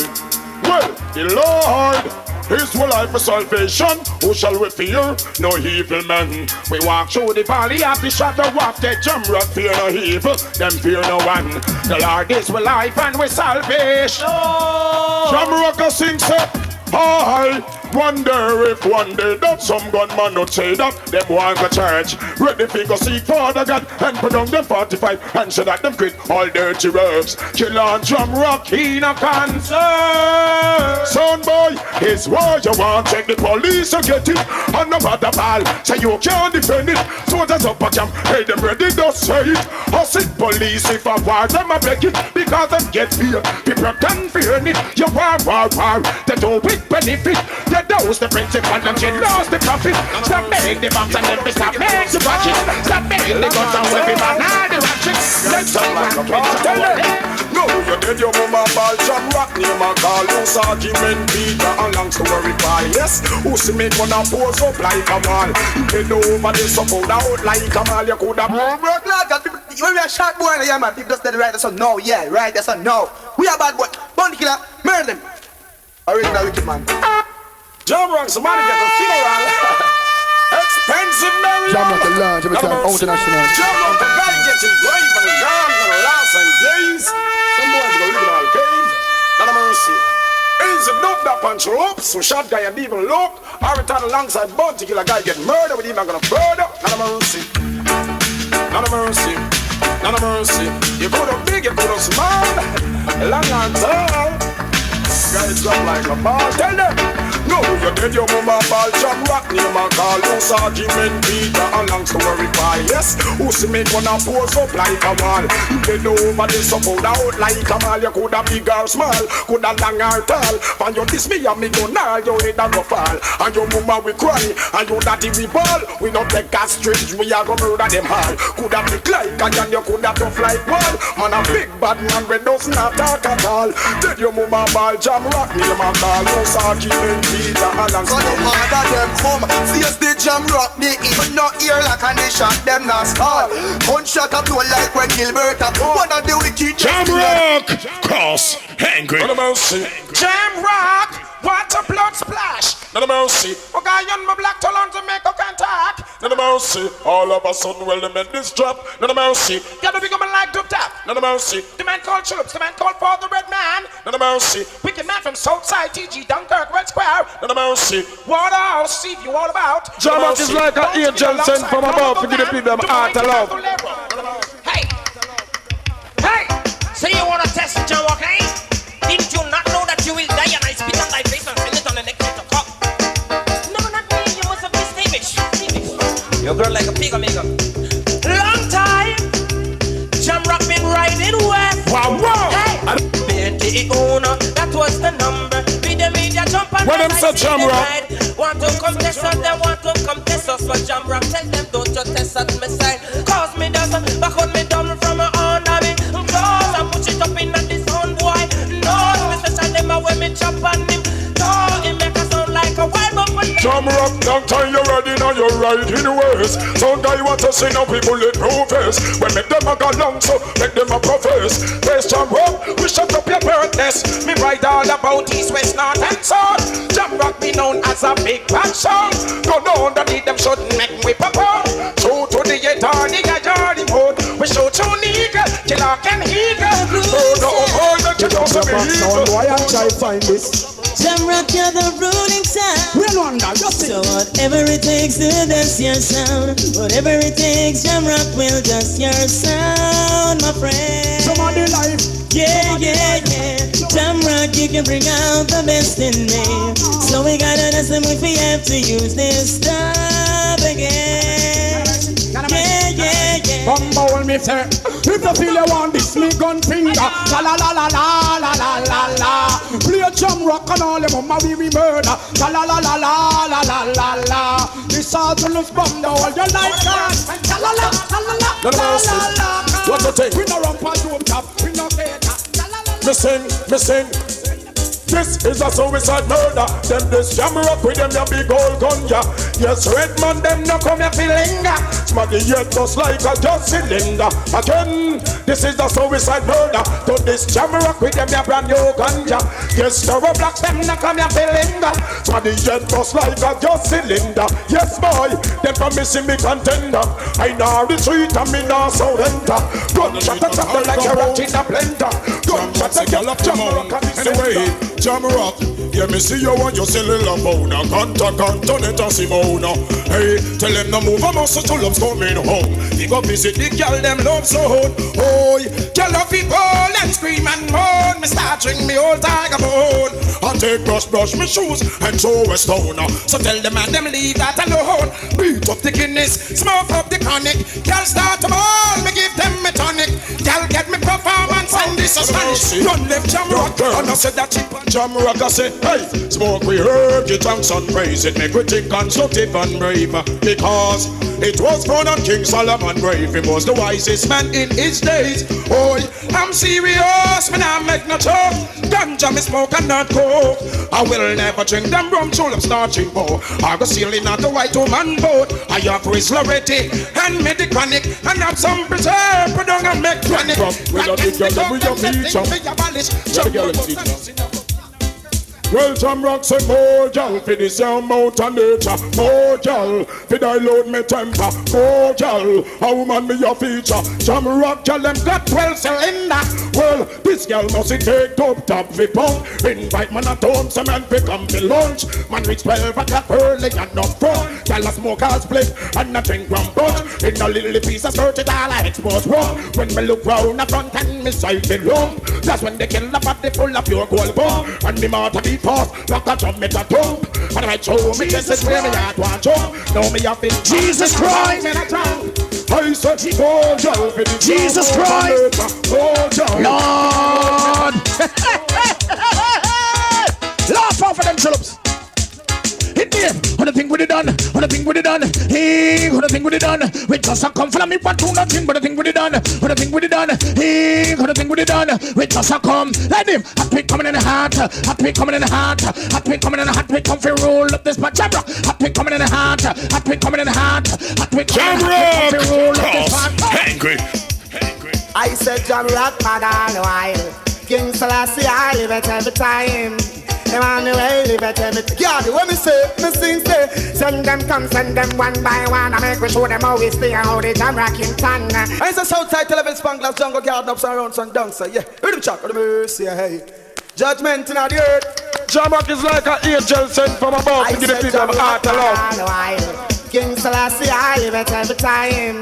well, the Lord is the life of salvation. Who shall we fear? No evil man. We walk through the valley of the shadow of death. Jamrock fear no evil, them fear no one. The Lord is the life and we salvation. Jamrock sings up. I wonder if one day that some gunman would say that them want to church. Ready for go seek Father God and put on them 45 and so that them quit all dirty works. Kill on Jamrock, he no concern. Son boy, is what you want. Check the police to get it. And no matter ball, say you can't defend it. Soldiers up a camp, hey them ready to say it. Or sit police if I war them a beg it. Because them get fear, people can fear it. You war, they do it benefit. They dose the principle and she lost the profit. Stop making the bombs and then stop making the ratchet. Stop making the guns and weapons and all the ratchets. Let's sound like a party. No, you did your mama ball, Jamrock, name a call, you Sergeant Peter, and long story by, yes, who see me gonna pose up like a wall. Head over this up out like a mall, you coulda broke like a people, when we are sharp boy, yeah man, people just said right, that's a no, yeah, right, that's a no. We are bad boy, bounty killer, murder them. Original wicked man. Jamrock's money get a funeral. Expensive marriage. Jamrock the large, every time, international. Jamrock the guy getting brave and arms and last and days. Some boys go live in all cave. Not a mercy. Is it not that punch ropes? So shot guy and even look. Or return alongside bounty killer guy get murdered with him and gonna murder. Not a mercy. Not a mercy. Not a mercy. You go to big, you go to small. Long and tall. Guys up like a ball. Tell them. No, you did your mama ball. Jamrock name a call. You Sergeant Peter and long story by. Yes, who see me gonna pose up like a wall. Bend over this up out like a mall. You coulda big or small, coulda long or tall. And you diss me and me go now, your head a go fall. And your mama we cry, and your daddy we ball. We not take a strange, we a go murder them all. Coulda big like a and you coulda tough like wall. Man a big bad man we does not talk at all. Did your mama ball. Jamrock name a call. You Sergeant Peter. So the harder them come, face the Jamrock, they even not hear like and they shot them not stall. Gunshot a blow like when Gilbert a one of the wicked Jamrock, cross, angry. Not a mercy. Jamrock, what a blood splash. Not a mercy. Oh guy on my black talon to make a contact. Not a mercy. All of a sudden, well, they made this drop. Not a mercy. Gotta become a like dub tap. Not a mercy. The man called CHULLUPS, the man called Father Red Man. Not a mercy. Wicked man from Southside, TG, Dunkirk, Red Square. Not a mercy. What I'll see you all about. Jamrock is like an angel sent from above to give the people them heart of love. Hey! Hey! So Yes, JAMROCK, eh? Didn't you not know that you will die and I spit on thy face and send it on the next little cup? No, not me, you must have missed image. Your girl like a pig, amigo. Long time, JAMROCK been riding west. Wow, wow. Hey, the owner, that was the number. Media jump on when them say JAMROCK, want to come test us, they want to come test us. But JAMROCK tell them don't you test at my side. Cause me doesn't back on me down from my own me. Cause I push it up in this own boy. No, me special them when me chop on him. No, it make a sound like a wild buffalo. JAMROCK, long time you ready now you're right in the ways. Some guy want to see now people let no face. When make them a go long so make them a profess. There's JAMROCK, we shut up your birthdays. Me write all about east, west, north and south. JAMROCK be known as a big bad song. Go down underneath them shouldn't make me pop up. Show to the attorney, the mode. We show to nigga, killer can eagle. Oh, that you don't see me eagle. Why I try find this? JAMROCK, you're the ruling sound. Well on now, just so whatever it takes to dance your sound. Whatever it takes, JAMROCK will dust your sound, my friend. Somebody life. Yeah, yeah, yeah. JAMROCK, you can bring out the best in me. So we gotta dance them if we have to use this stuff again. Yeah, yeah, yeah. Bumble me say, if you feel you want this, me gun finger. La la la la la la la la la. Play a JAMROCK and all them mama we murder. La la la la la la la la la. This all to lose bomb all your life can. La la la la la la la la. What you think? We no run past room top, we no cater. Me sing. This is a suicide murder. Them this JAMROCK with them your big old gun, yeah. Yes, red man, them no come here fi linger. Smuggy yet just like a gas cylinder. Again, this is a suicide murder. To this JAMROCK with them your brand new ganja. Yes, thorough blacks, them no come here fi linger. Smuggy yet just like a gas cylinder. Yes, boy, them for missing me contender. I know the street and me now surrender. Gunshot a chopper like a rat in a blender. Gunshot a girl up JAMROCK and anyway. JAMROCK, yeah, me see you want your cellular phone. Cantonetta Simona. Hey, tell them no move, I'm also CHULLUPS coming home. We go visit the girl, them love so hot. Oh, girl of people and scream and moan. Me start drink me old tiger bone. I take brush me shoes and throw a stone. So tell them and them leave that alone. Beat up the Guinness, smoke up the chronic. Girl start to ball, me give them me tonic. Girl get me performance and this is Spanish. Run left JAMROCK, and I said that cheap. JAMROCK, I say, hey, smoke we herb, you thanks and praise it. Make we think constructive and brave. Because it was born on King Solomon brave. He was the wisest man in his days. Oh, I'm serious, man, I make no joke. Ganja me smoke and not coke. I will never drink them rum, CHULLUPS not drink more. I go sailing on the white woman boat. I have Chris Loretti and me the chronic. And have some preserve, put on and make chronic. We don't need girl, we don't feature. Well, JAMROCK say more gal for this young mountain nature. More gal for dilute me temper. More gal, a woman me your feature. JAMROCK gal them got 12 cylinder. Well, this gal must take top for pump. Invite man at home, some man pick come to lunch. Man reach 12 o'clock early and up front. Gal a smoke a split and a drink rum punch. In a little piece of skirt it all I expose rum. When me look round the front and me side the lump. That's when they kill the body full of pure gold bomb. And me mouth a beat fast, like a drum, make a thump. And I show me this is where me heart want jump. Now me have been Jesus Christ. I said, oh, Joe, for the Jesus Christ. Oh, Joe. Lord. Laugh off of them CHULLUPS. Hit me, on the thing with it done, on the thing with it done. Hey, on the thing with it done. We just a come from me, but do nothing but the thing with it done, on the thing with it done. Hey, on the thing with it done. We just a come, let him. Hot pick coming in the heart, hot pick coming in the heart, hot pick coming in the heart. We come for roll up this patch, JAMROCK. Hot pick coming in the heart, hot pick coming in the heart, hot pick coming in the heart. Roll up this patch. Angry. I said JAMROCK mad all the while. King Selassie I live it every time. Emmanuel, live it every time. God, what me say, me sing say. Send them come, send them one by one. I make we show them how we stay and how they JAMROCK in town. I say Southside Level Spanglers, Jungle Garden ups and rounds and downs. Yeah, rhythm chat, the mercy, hey. Judgment in the earth. JAMROCK is like an angel sent from above to give the people heart alone. King Selassie, I live it every time.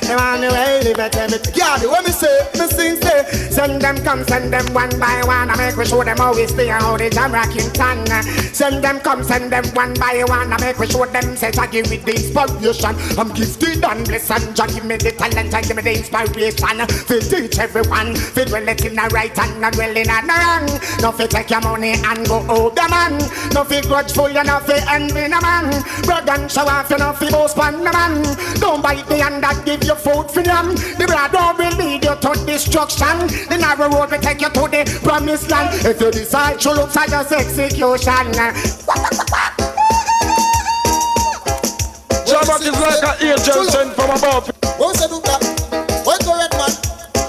Emmanuel, live it, tell me. God, what me say, me sing, say. Send them come, send them one by one. I make we show them how we stay and how they jam rocking tongue. Send them come, send them one by one. I make we show them, say, I give it the inspiration. I'm gifted and blessed, and Jah give me the talent, I give me the inspiration. To teach everyone, to dwell it in the right hand and dwell in the wrong. No fi take your money and go out the man. No fi grudgeful, you no fi envy no man. Brother and show off, you no fi boast pan the man. Don't bite the hand that give you food for them. The blood road will lead you to destruction. The narrow road will take you to the promised land. If you decide to look at just execution. JAMROCK is like an angel sent from above. What we say do that? What the red man?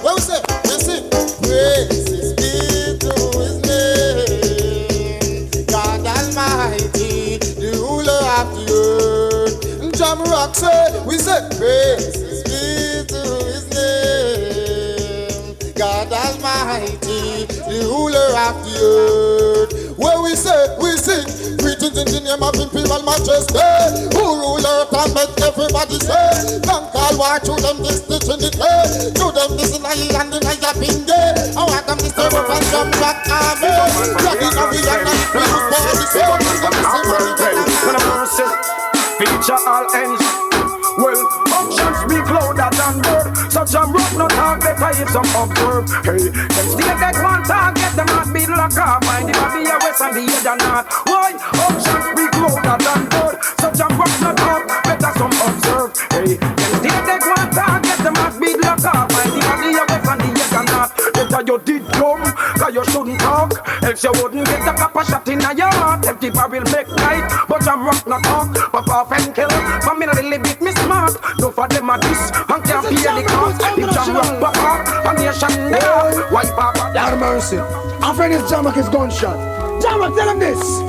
What we say? Let's see. Praises be to his name, God Almighty, the ruler of the earth. JAMROCK say, we say, praises be to his name, God Almighty, the ruler of the earth. What we say, we sing. Greetings in the name of Imperial Majesty, who rule earth and make everybody say. Don't call war to them this Trinity, to them this night and the night of Pinday. I want them to stay up and jump back army. Rocking on the young and the youth for the same. When a person feature all ends, well, functions speak louder than word. So JAMROCK no talk better if some observe. Hey, them stay that one target, them not be lock up. Mind the body a west and the head a north. Why? Functions speak louder than word. So JAMROCK no talk better some observe. Hey, them stay that one target, them not be lock up. Mind the body a west and the head a north. Better you did dumb, cause you shouldn't talk. Else you wouldn't get a copper shot in your heart. Empty barrel make light, but JAMROCK no talk. Pop off and kill, but me no really beat me smart. No for them a this, and can't pay the cost. If JAMROCK pop up, and nation there, wipe up. Lord mercy. Our friend is JAMROCK is gunshot. JAMROCK, tell him this.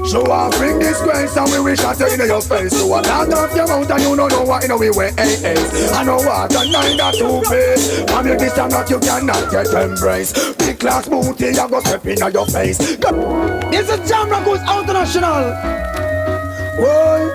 So I bring this grace and we wish I tell you in your face. So I land off your mouth and you don't know what in we way. I know what and neither to pay. From you this time that you cannot get embrace. Big class booty, you go step in your face. This is JAMROCK who's international. Boy,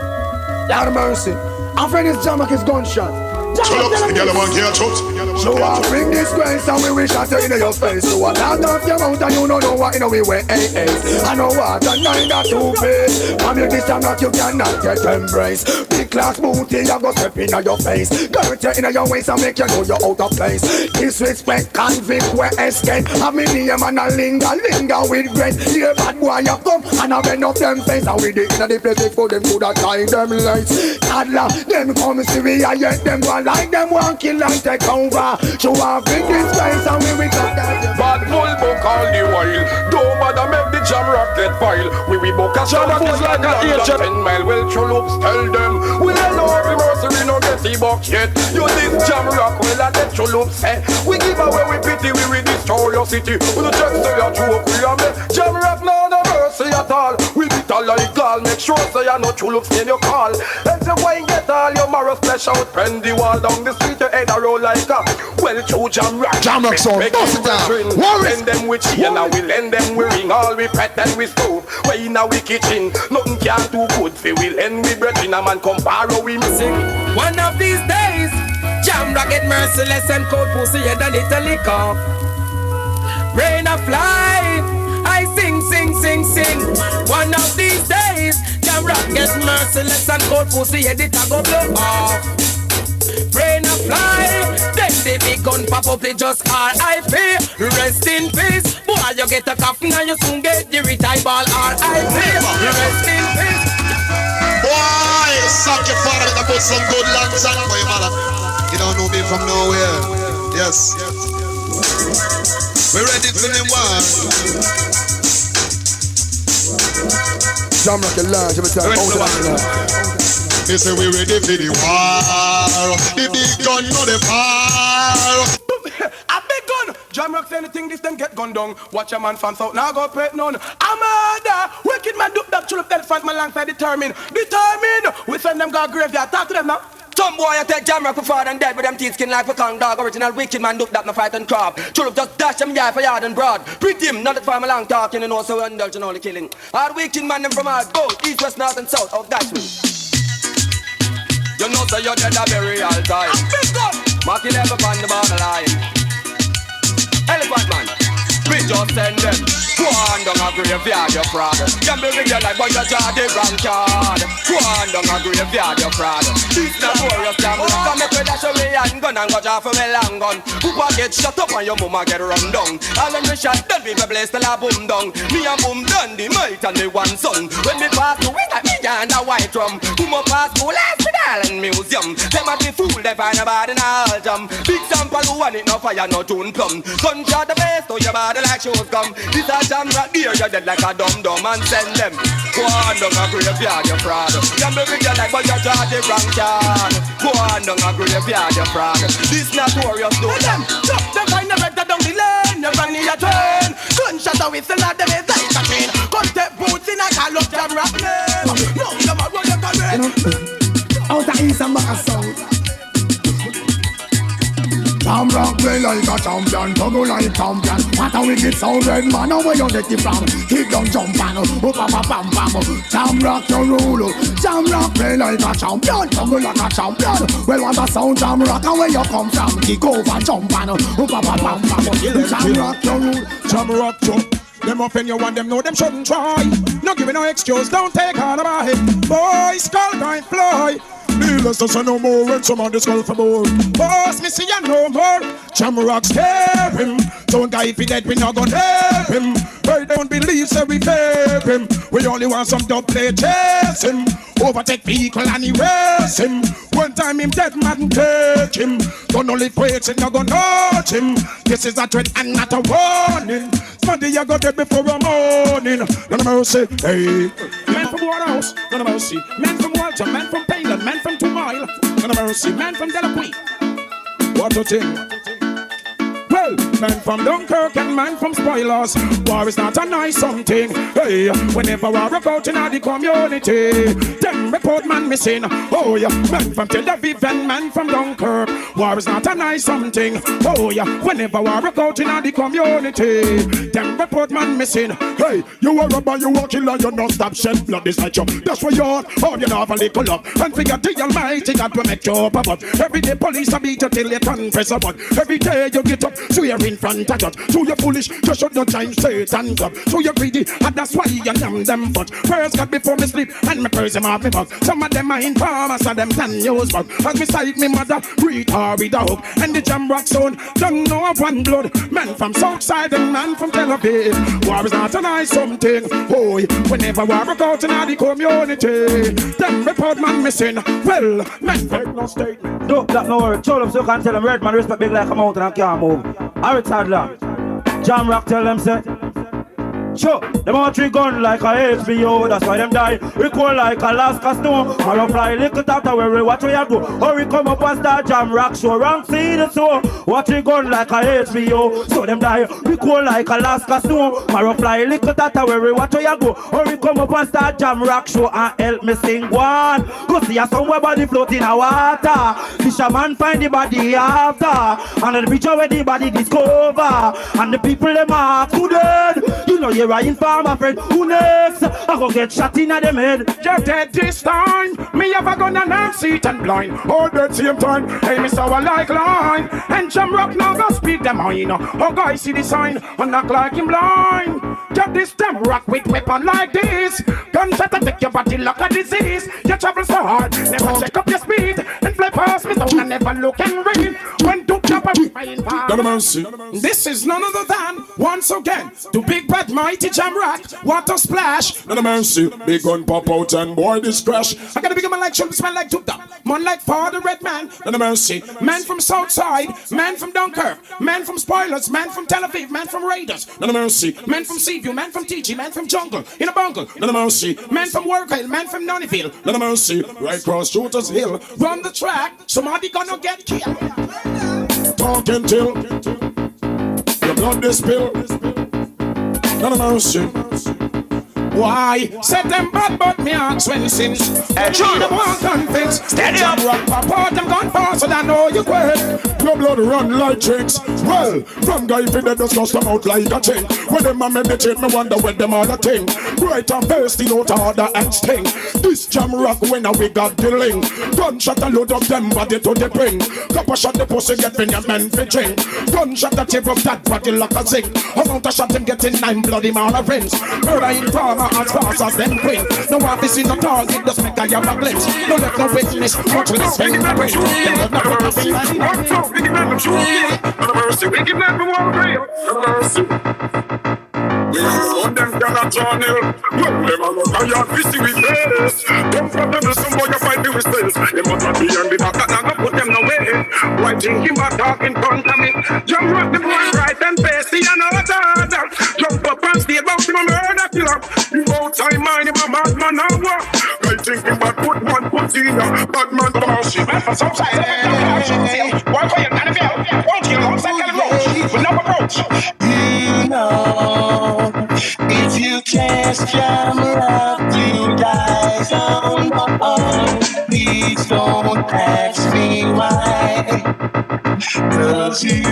Lord mercy. Our friend is JAMROCK is gunshot. CHULLUPS, the yellow one here, CHULLUPS. So I bring this grace and we wish I tell you in your face. So I land off your mouth and you don't know what in we way. I know what and neither to pay. From you this time that you cannot get embrace. Big class booty, you go step in your face. Girl, you in your waist and make you know you're out of place. Disrespect, convict, where escape. Have me name and a linger with grace. Here bad boy you come and I bend up them face. And we did in the place for them to that tie them lights. Toddler, them come see we and yet them go like them want kill and take over. So I bring this place and we will talk that. Bad bull book all the while. Don't bother make the JAMROCK get file. We book a JAMROCK is like an agent. 10 mile well CHULLUPS tell them. We don't know every mercy no get the buck yet. You this JAMROCK well and let CHULLUPS say. We give away we pity we will destroy your city. We don't just say a joke we are make JAMROCK no mercy at all. We beat all like all. Make sure say you know CHULLUPS in your call. Let's say why get all your morals flesh out. Pen the wall down the street your head a roll like a well through JAMROCK Sound, bust it down. Lend them with chain and we lend them we ring. All we pet and we stove. We in our kitchen. Nothing can do good for we lend we bread in a man come borrow we missing. One of these days JAMROCK get merciless and cold pussy head a little lick off. Rain a fly, I sing, sing, sing, sing. One of these days JAMROCK get merciless and cold pussy head it a go blow off. Rain a fly, then the big gun pop up, it just R.I.P. Rest in peace. Boy, you get a coffin and you soon get the retire ball R.I.P. Rest in peace. Boy, suck your father and put some good long song for your mother. You don't know me from nowhere. Yes. We're ready for the war. JAMROCK and large, every time. They say we ready for the war. The big gun know the fire. A big gun. JAMROCK say anything this them get gun down. Watch a man from south now go pet none. Amada, wicked man do that chullup elephant man alongside determined. We send them go graveyard. Talk to them now. Some boy you take JAMROCK for far and dead with them teeth skin like a con dog. Original wicked man do that no fight and crab. CHULLUPS just dash them yard for yard and broad. Pretty him, not that farm along talking, you know, so we indulge in all the killing. All wicked man them from all both east, west, north and south. Oh, that's me. You know so you're dead a very all time. Mark 11 on the borderline. Elephant man, we just send them. Go on down a graveyard, your fraud. Can be with you like but you draw the wrong card. Go on down a graveyard, your fraud. This not glorious camera. Come make me dash away and gun and go off for me long gun. Poopa get shut up and your mama get run down. And when me shot done, people bless till I boom down. Me and boom done, the might and the one son. When me pass the way that me and a white drum. Who mo pass school hospital and museum. Them a be fool, they find a body in a all jam. Big sample who want it no fire, no tune plum. Gunshot the base to your body like shoes gum. This a jam right there, you're dead like a dum-dum and send them. Go on down a graveyard, you fraud. You make me get like but you draw the wrong card. Go on down a graveyard, you fraud. This notorious do them. Them find the better down the lane. You run in your train. Gunshot a whistle at the base like a chain. Gun step boots in a call up JAMROCK name. No, them a roll your career. Out of east and back of south. JAMROCK play like a champion, juggle like champion. What a wicked sound, red man, now where you get it from? Keep on jumping, pam. JAMROCK your rule. JAMROCK play like a champion, juggle like a champion. Well, what a sound, JAMROCK, and where you come from? Kick over, jumping, pam. JAMROCK your rule. JAMROCK jump. Them up in you want them know them shouldn't try. No giving no excuse, don't take all about it. Boys, skull can't fly. Needless to say no more when some on the skull for more. Boss, me see ya no more. JAMROCK scare him. Don't guy if he dead, we not gonna help him. I don't believe so we fair him. We only want some dubplate chase him. Overtake vehicle and erase him. One time him dead man take him. Don't only wait and not gonna hurt him. This is a threat and not a warning. Monday you got dead before a morning. None of mercy, hey. Man from Waterhouse, none of mercy. Man from Walter, man from Payland, man from 2 Mile. None of mercy, man from Delapui. What a thing. Well, man from Dunkirk and man from Spoilers. War is not a nice something. Hey, whenever war broke out in the community, them report man missing. Oh yeah, man from Tel Aviv and man from Dunkirk. War is not a nice something. Oh yeah, whenever war broke out in the community, them report man missing. Hey, you a robber, you a killer, you don't stop shed blood. This like you. That's where you're. Oh, you have a little up and figure the Almighty God to make you up. Every day police a beat you till you confess about. Every day you get up. So you're in front of God. So you're foolish, you should not time Satan God. So you're greedy, and that's why you name them but first God before me sleep, and me praise him off me back. Some of them are informers, and them can use back. As me sight me mother, read her with a hook. And the JAMROCK Sound, don't know of one blood. Man from Southside and man from Tel Aviv. War is not a nice something. Oh, whenever war broke out in the community, them report man missing. Well, man take no statement. No, that no worry. CHULLUPS, you can tell them red man respect big like a mountain and can't move. Alright, Toddler. JAMROCK tell them say. Sure, them all 3 gun like a HBO, that's why them die. We cool like Alaska snow. Marrow fly little tata where we watch where you go. Or we come up and start JAMROCK show. Wrong see the so. Watch 3 gun like a HBO, so them die. We cool like Alaska snow. Marrow fly little tata where we watch where you go. Or we come up and start JAMROCK show and help me sing one. Go see a somewhere body floating in a water. Fisherman find the body after. And the picture where the body discover. And the people them are too dead. You know you right in farmer friend. Who next? I go get shot in the head. You're dead this time. Me have a gun and I'm seat and blind. All that same time. Hey, me saw a like line. And JAMROCK now go speak them mine. Oh, guys see the sign. And knock like him blind. Get this JAMROCK with weapon like this. Gunshot attack your body like a disease. You travel so hard. Never check up your speed. And fly past me down and never look and read. When do jump up my mercy. This is none other than once again the big bad mighty JAMROCK. What a splash. None of mercy. Big gun pop out and boy this crash. I got a big man like CHULLUPS, man like dubplate. Man like Father Red Man. None of mercy. Man from Southside. Man from Dunkirk. Man from Spoilers. Man from Tel Aviv. Man from Raiders. None of mercy. Man from Seaview. Man from TG. Man from Jungle. In a bungle. None of mercy. Man from Workhill. Man from Nonnyville. None of mercy. Right cross Shooters Hill. Run the track. Somebody gonna get killed. Talking till your blood is spilled. None of mercy. Why? Set them bad, but me ask when since. Them want convince. Steady up. Rock pop out, them gone faster than all you quit. Your blood run like drinks. Well, from guy fi they just come out like a chain. When them a meditate, me wonder where them other thing. Bright and thirsty, no order and sting. This JAMROCK when we got the link. Gunshot a load up them body to the ping. Couple shot the pussy get in your men fi drink. Gunshot the tip of that body like a zinc. Amount of shot them getting 9 bloody mile of rings. Murder in farmer as fast as them queen. No one fi see no target, just make a yab a glimpse. No left no witness, much less spend the brain. Mercy, we give them one prayer. Mercy. We want them cannot turn ill. No, them are not tired, we see we face. Don't problem with some boy you fight me with space. They must not be on the back, and I'm put them away. Why think him back talking front of me? JAMROCK the boy bright and pasty and all that. Jump up and stay about him a murder killer. You outside mind him a madman and walk. I think him back put one foot in ya. Bad man boss. Man for some side, one for your kind of hell. Won't you alongside kind of roach with no approach. You know, if you test JAMROCK, you guys don't know. Please don't ask me why. 'Cause you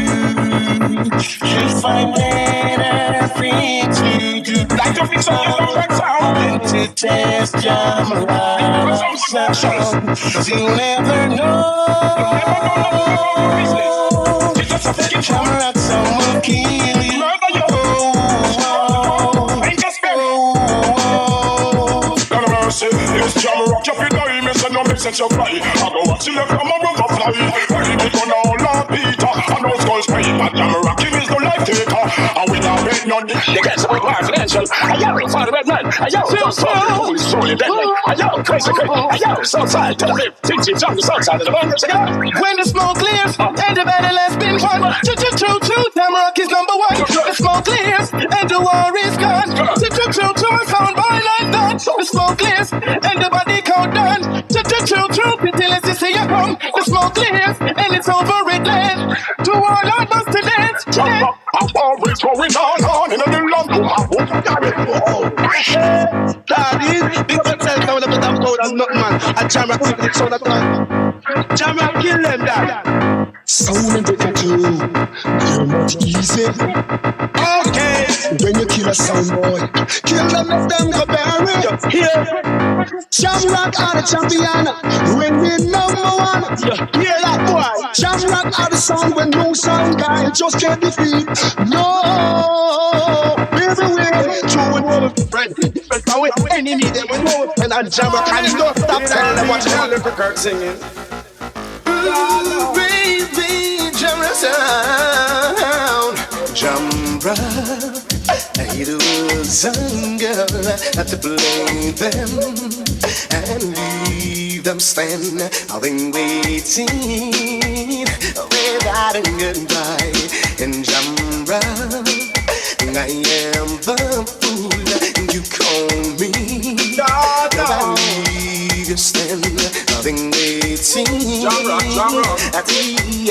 should find better things to do. Like to fix all your than to test JAMROCK sound. 'Cause you never know. JAMROCK sound will kill you. It's JAMROCK, you feel die, me say no make sense you cry. I go watch you from a river fly. Hey, they gonna all Lord Peter, and those girls pray. But JAMROCK, him is no life taker. And we not make none. They get some financial. I yell for the red man. I yell for the solely deadly. I yell crazy. I yell Southside, Tel Aviv, Teaching on the south side of the mountains. When the smoke clears, and the battle has been won. True, JAMROCK is number one. The smoke clears, and the war is gone. True, sound boy like that. The smoke clears, and the body count done. True, pitiless to see you come. The smoke clears, and it's over with land. To all our must to dance. I'm always going on in a new lump. That is, big yourself now with a bit of gold and nothing, man. And JAMROCK took it so that JAMROCK kill them, dad. Sound and take a clue. You're not easy. Okay. When you kill a sound boy, Kill them, let them go bury. Here. JAMROCK are the champion. When we number one. Hear that boy. JAMROCK are the sound when no sound guy just can't defeat. No. Everywhere. True and all friend. Different power. Enemy them with no friend. And JAMROCK and don't stop telling them what you want. Kirk singing. Baby, JAMROCK sound. JAMROCK. It was young girl to blame them and leave them stand. I've been waiting without a goodbye. And JAMROCK, I am the fool you call me. I leave you stand. I've been waiting at the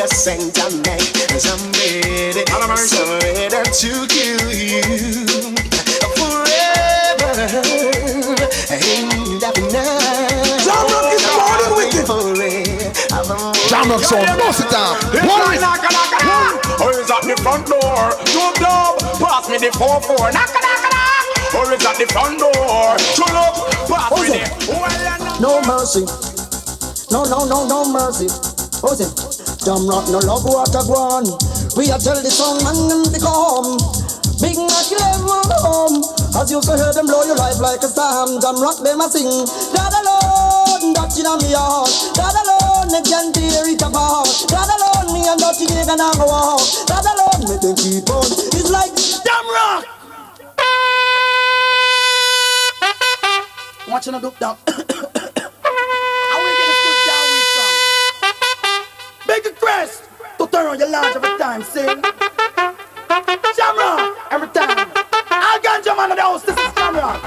ascent of night. As I'm ready, so ready to kill you. JAMROCK is more than wicked. JAMROCK sound, bust it down. Or is at the front door? Dub, pass me the 4-4. Knock. Or is at the front door? CHULLUPS, pass me the. No mercy. No mercy. What's it? JAMROCK no love what I want. We are tell the song man them become. Big Mac 11 home. As you can hear them blow your life like a storm. JAMROCK them a sing. God alone, that's in me heart. God alone, they can tear it apart. God alone, me and Dutty they can go out. God alone, make them keep on. It's like JAMROCK. Watching a duck down. How we get a good down with from? Make a crest to turn on your large every time, see? JAMROCK every time. I'll ganja man of the house, this is JAMROCK.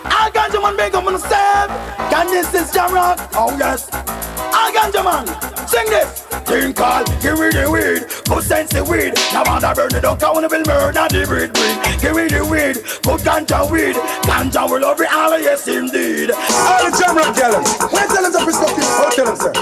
I'll ganja man big up on the save. Can this is JAMROCK? Oh yes. I'll ganja man, sing this. thing called give me the weed. Good sense the weed. Now man I burn it down, I wanna build murder the breed. Give me the weed. Good ganja weed. Ganja will love it all, yes indeed. All the Jamrock tell them. When I tell them to perspective, I'll tell them sir.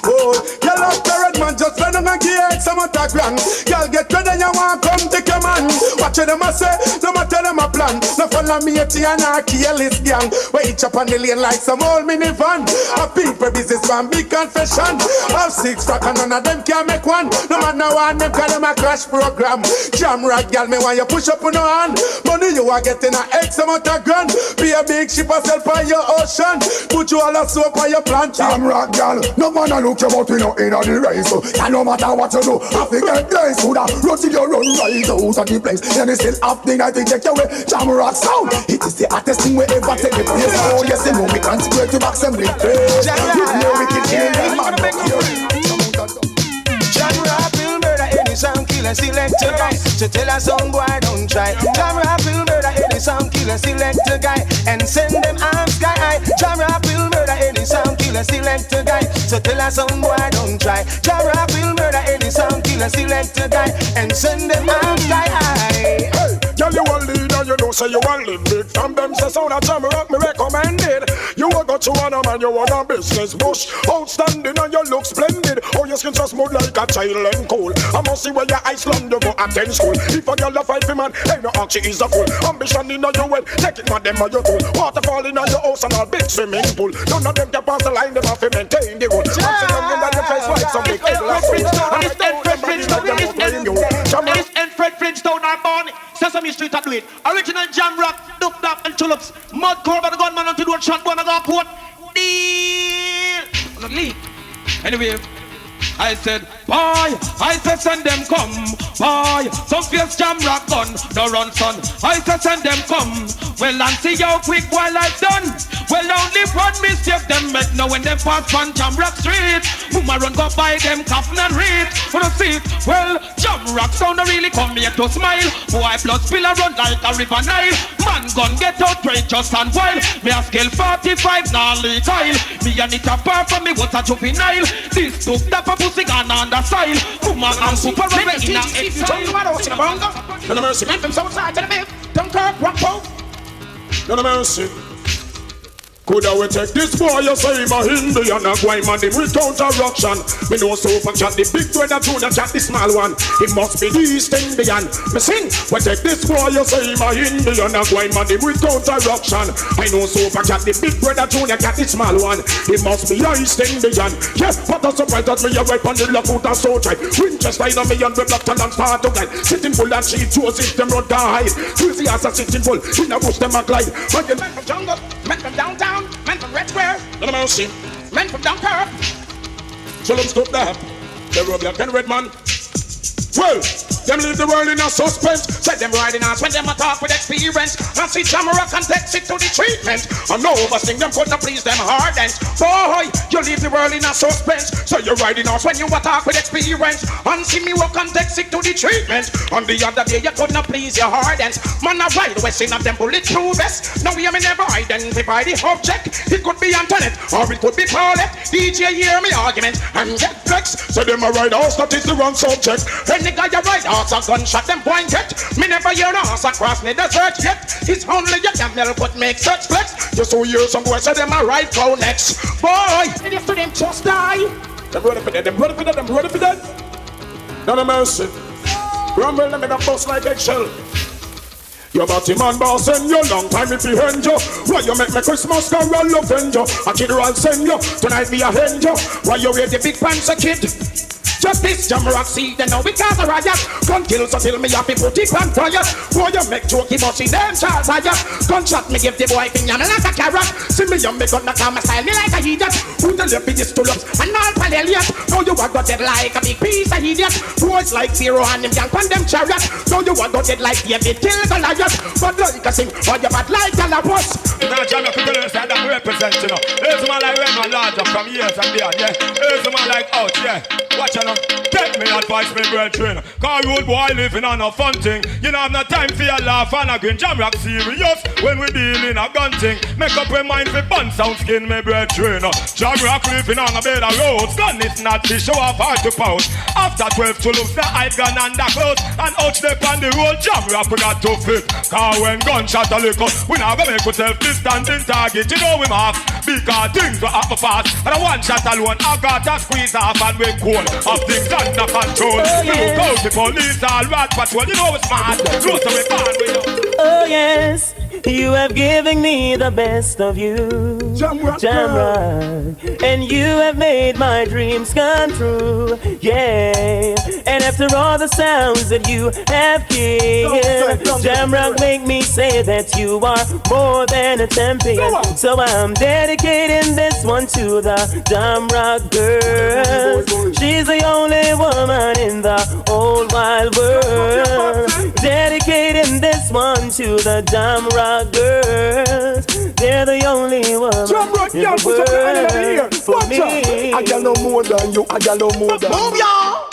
Oh, you love the red man, just let them and give some attack plan. Y'all get ready and you want come take your man. Watch them a say, no matter them a plan. No follow me at and I kill this gang. We each up on the lane like some old minivan. A people businessman, big confession. Have 6 frack and none of them can make one. No man no one them call them a crash program. Jamrock girl, me want you push up on your hand. Money you are getting a X amount of grand. Be a big ship yourself on your ocean. Put you all a soap on your plant. Jamrock girl, no man a look you but we no in a the race. And no matter what you do, I think get place. Coulda run till you run right out of the place. Then it's still happening, I think take your way. JAMROCK Sound, it is the hottest thing we ever take the place. Oh yes, you know we can't square to back some big place. With no wicked killing man. JAMROCK will murder any sound killer, select a guy. So tell a sound boy don't try. JAMROCK will murder any sound killer, select a guy. And send them arms sky high. JAMROCK will murder any sound killer, select a guy. So tell a sound boy don't try. JAMROCK will murder any sound killer, select a guy. And send them arms sky high. Girl, you a leader, you know, say you a live big. From them say sound a Jamrock, me recommended. You a got you on a man, you want a business bush. Outstanding and you look splendid. Oh, your skin so smooth like a child and cool. I must see where your Iceland you go attend school. If a girl a fight for man, ain't no act, she is a fool. Ambition in your well, take it man, them are your tool. Waterfall in your house and a big swimming pool. None of them can pass the line, them have to maintain the rule. I'm sitting in your face like some big egg. And Fred Flintstone are born. Sesame Street to do it. Original Jamrock, dubplate and CHULLUPS. Mud core by the gunman until the shot one I got put. Deal. Not leave. Anyway, I said, boy, I said send them come. Boy, some fierce Jamrock gun, no run son. I said send them come. Well, and see how quick while I've done. Well, only one mistake them make now when them pass on Jamrock Street. Mama run go by them coffin and read. For the seat, well, Jamrock Sound really come here to smile. Boy, blood spill a run like a river Nile. Man gun get outrageous and wild. Me a scale 45, now leak oil. Me and it apart from me was a juvenile. This took that for pussy gun on the style. Mama and super rubber in a exile. No mercy, man from Southside to the Big. Dunkirk, Rockport. No mercy. Coulda we take this boy, you say him a Indian a guy man, him with counteraction. Me know so for chat the big brother to the chat the small one. He must be the East Indian. Me sing, we take this boy, you say him a Indian a guy man, him with counteraction. I know so for chat the big brother to the chat the small one. He must be a East Indian. Yes, but that's surprise that me a wipe on the lock out and so tight. Winchester in a me and we block and start to glide. Sitting full and she chose if them run hide. Tuesday as a sitting full, in a bush them a glide. But the men from jungle, men from downtown. Men from Red Square, no mercy. Men from Dunkirk, CHULLUPS stop that. They rob black and red man. Well, them leave the world in a suspense. Set them riding us when them a talk with experience. And see Jamrock and take it to the treatment. And no oversting them could not please them hardens. Boy, you leave the world in a suspense. So you're riding us when you a talk with experience. And see me walk and take it to the treatment. On the other day you could not please your hardens. Man a ride west in of them bulletproof vest. Now we me never identify the object. It could be Antoinette or it could be Paulette. DJ hear me argument and get vexed. So them a ride house that is the wrong subject. Any guy you ride horse a gunshot them point yet. Me never hear a horse across the desert yet. It's only your camel could make such flex. Just so hear some boys say them a ride cow next. Boy, and if to them just die. Them ready for that, them ready for that, them ready for that. None of mercy. Rumble them in a bus like eggshell. Your body man boss send you long time if you hand you. Why you make me Christmas carol love you? A kid I'll send you. Tonight me a hand you. Why you wear the big pants a kid? Just this Jamrock see, then now we cause a riot. Gun kill so till me happy put it on fire. Boy you make jokey but see them Charles higher. Gunshot me give the boy finger me like a carrot. See me young me gun not come style me like a idiot. Who the left is CHULLUPS and all Palelius. Now you are got dead like a big piece of idiot. Boys like Zero and them can condemn chariot. Now you are got dead like David kill Goliath. But like a sing or you bad like Galapos. Now Jamrock people say that represent you know. There's a man like Redman large up from years and beyond, yeah. There's a man like out, yeah. Watch out. Take me advice, me brethren. Cause road boy living on a fun thing. You know have no time for your laugh and a grin. JAMROCK serious when we dealing a gun thing. Make up your mind for bun sound skin, me brethren. JAMROCK living on a bed of roads. Gun is not to show off hard to post. After 12 chullups, the hide gun and the clothes. And out step on the road, JAMROCK we got to fit. Cause when gunshot a liquor, we not gonna make ourselves distant target. You know we mark because things were happen fast. And a one shot alone, I got to squeeze off and we cool. Of things under control. Look out the police all rat patrol. You know it's smart. Close to me, man with you. Oh yes, you have given me the best of you, JAMROCK. And you have made my dreams come true. Yeah, and after all the sounds that you have given, JAMROCK make me say that you are more than a champion. So I'm dedicating this one to the JAMROCK girl. She's the only woman in the whole wide world. Dedicating this one to the JAMROCK girls. They're the only woman in the world for me. I got no more than you. I got no more than you. Move y'all.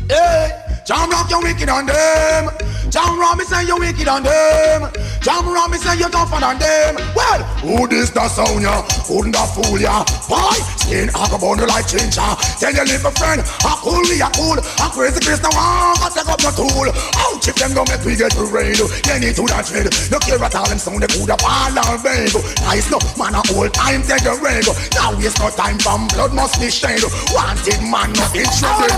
Hey, JAMROCK, you wicked on them. JAMROCK, me say you wicked on them. JAMROCK, me say you tougher than them. Well, who this the sound ya? Couldn't da fool ya? Why? Skin a go bundle like ginger. Tell your little friend, a cool we a cool. A crazy Chris now go take up your tool. Ouch if them don't make we get to raid. They need to that trade. No care at all them sound they coulda ball or beg. Nice no man a old time take the reg. Now waste no time from blood must be shed. Wanted man no interested.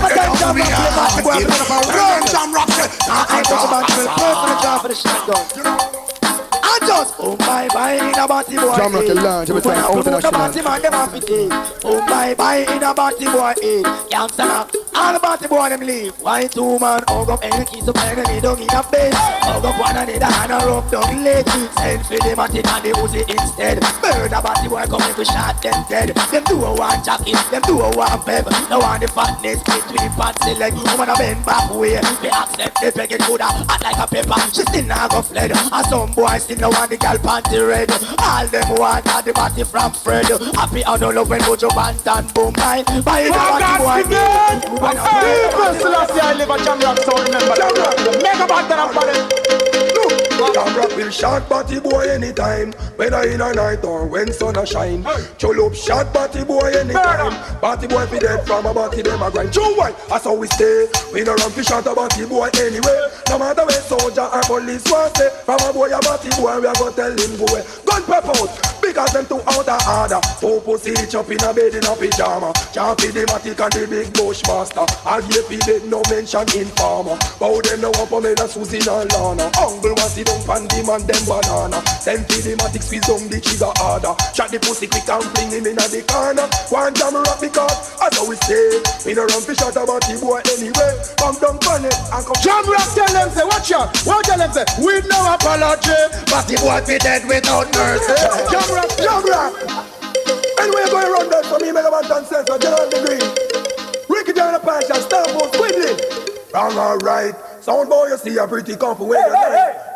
JAMROCK for the shotgun. I just bye in a body boy. JAMROCK lounge every time out in a body man them have it. Bye in a body boy. Can't stand up. All the body boy them leave. Why two man hug up any kiss up enemy don't need a bed. Hug up one another and a rub down leg. Send for the matic and the Uzi instead. Murder body boy come if we shot them dead. Them do a one jacket, them do a one pep. No one the fatness between parts select. Woman a bend back way. They accept the peg it good hot like a pepper. She still not go fled. And some boys still no want the girl panty red. All them want are the body from Fred. Happy and all love when Mojo Band and boom by the body boy. Personally, I live a JAMROCK Sound, remember. Mega bad than a JAMROCK will shot body boy anytime. Whether in a night or when sun a shine. CHULLUPS shot body boy anytime. Body boy be dead from a body them a grind. True why? That's how we stay. We no run fi shot a body boy anyway. No matter where soldier or police want say. From a boy a body boy we a go tell him go away. Gun pep out because them too out of order. Four pussy each up in a bed in a pyjama. Can't be the matic and the big bushmaster. All ye be dead no mention informer. Bow them no up on me the Susie and Lana. Uncle was sit down pan the man them banana. Send for the matic squeeze down the trigger harder. Shot the pussy quick and fling him in the corner. One JAMROCK because as how we say. We no run fi shot a body boy anyway. Come down on it and come. JAMROCK tell them say watch out. What tell them say with no apology. Body boy be dead without mercy. JAMROCK. Anyway going around that for me make a man dance sense for General Degree. Ricky down the passion start for squibbling. Wrong or right. Sound boy, you see a pretty couple way.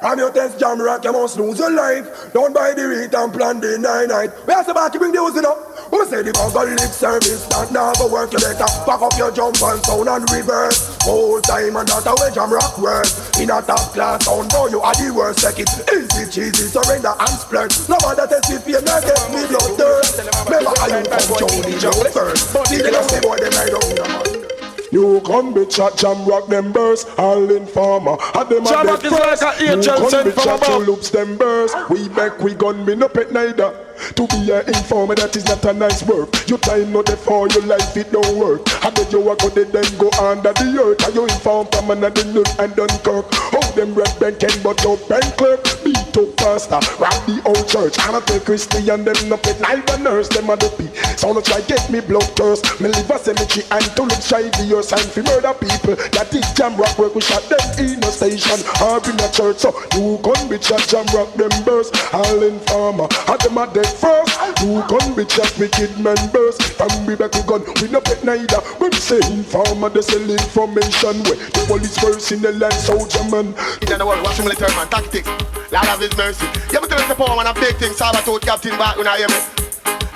From your test JAMROCK, you must lose your life. Don't buy the rate and plan the night. We have to back you bring the Uzi up. Who say the bugger lip service that now go work you better. Pack up your jump and sound and reverse. Whole time and that's the way JAMROCK works. In a top class sound boy, you are the worst. Take it easy, cheesy, surrender and splurge. Nobody test if you not get me blood thirst. Never are you come Jody Joe first. See the last boy, them I don't know. You come bitch at JAMROCK them burst, all informer. Had them a JAMROCK is like an angel sent from above. CHULLUPS them burst. We back, we gun, me no pet neither. To be an informer, that is not a nice work. You time not for your life, it don't work. How did you walk out then go under the earth? Are you informed from another look and Dunkirk? How them red bank and but up bank clerk? Beat up pastor, rob the old church. I'm a Christian, them no pet neither nurse, them a the pee. So no try get me blood thirst. Me live a cemetery and to look shy be your sign for murder people. That is JAMROCK work, we shot them in a station or in a church. So you come bitch at JAMROCK them burst, all informer. Had them a dead first. You come bitch at wicked members. From we back we gun, we no pet neither. When we say informer, they sell information. Where the police first in the land, soldier man. In the world, watch the military man, tactics. Lord of his mercy. You ever tell us the power man a big thing, Sabatot captain back when I hear me.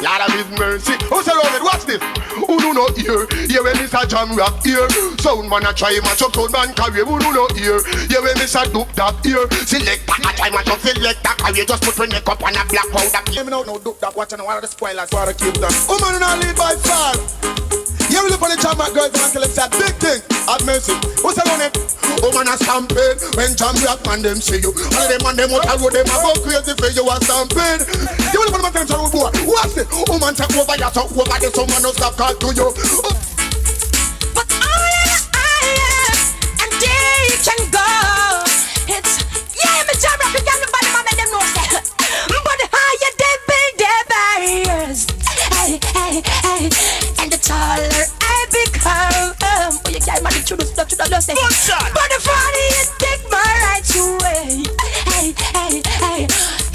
Lord of His mercy. Who's around it? Watch this. Who do not hear? Here when Mr. JAMROCK here. Sound man a try match up sound man career. Who do not hear? Here when Mr. Dubplate here. Select a try match up select a career. Just put your neck up on a black powder. Let me know no Dubplate watching one of the spoilers. For the keep them. Woman not lead by far. You will look on the JAMROCK girls and tell them say big thing. Have mercy. Who's around it? Woman a stampede when JAMROCK man them see you. All them man them out and road them a go crazy for you a stampede. You will look on the man tell them boy. What's it? Woman take over your talk over the someone no stop call to you. But and there you can go. It's me JAMROCK again. Nobody man make them know say. But the higher they build their barriers, hey, and the taller I become. Oh, you can't imagine to the say. But the funny is take my rights away, hey,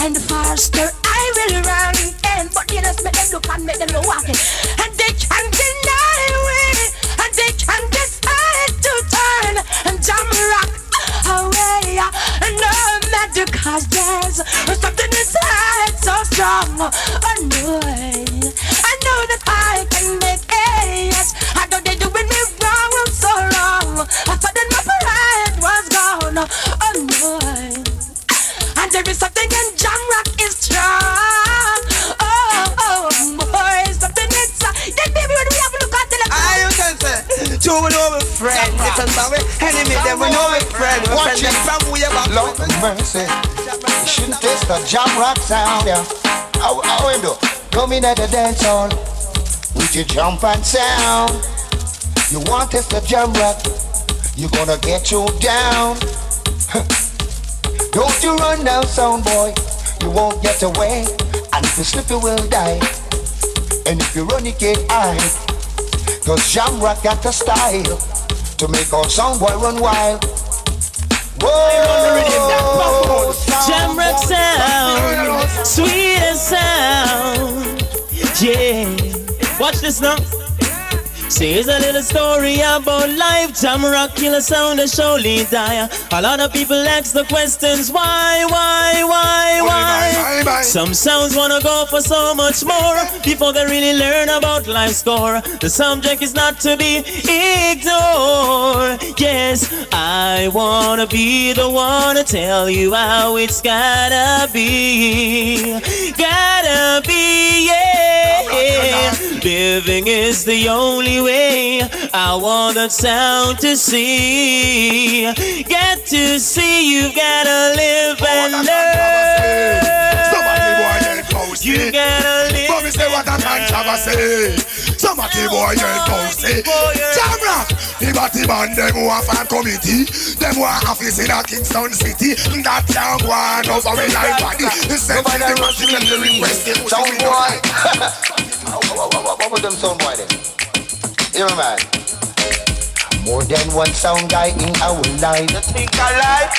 and the faster I will run. And but you just make them look and make them look walking, and they can't deny me, and they can't decide to turn and JAMROCK away. No matter 'cause there's something inside so strong. I know that I can make it. Yes, I know they're doing me wrong. I'm so wrong. I thought that my pride was gone. Oh no. And there is something in JAMROCK is strong. Oh boy, something inside. Then baby, when we have a look at the you can say, two we know we friend. Different from we enemy, then we know we friend. We friend them from we ever. Lord mercy, you shouldn't taste the JAMROCK sound, yeah. How we do? Come in at the dance hall with your jump and sound. You want test the JAMROCK, you gonna get you down. Don't you run down, sound boy, you won't get away. And if you slip, you will die. And if you run, you can't hide. 'Cause JAMROCK got the style to make all sound boy run wild. Whoa, JAMROCK sound, sweetest sound. Yeah, watch this now. Says a little story about life. JAMROCK killer sound and surely die. A lot of people ask the questions why? Some sounds wanna go for so much more before they really learn about life's score. The subject is not to be ignored. Yes, I wanna be the one to tell you how it's gotta be. Gotta be, yeah. Living is the only way. I want that sound to see. Get to see, you gotta live and learn. You gotta live. But me say what a man Java say. Somebody boy yell bouncy. JAMROCK, the batty man them who a fan committee. Them who a office in a Kingston City. That young one over me like body. The same thing the machine and the request. Sound boy. What was them sound boy then? Hear me man. More than one sound guy in our life. You think I like?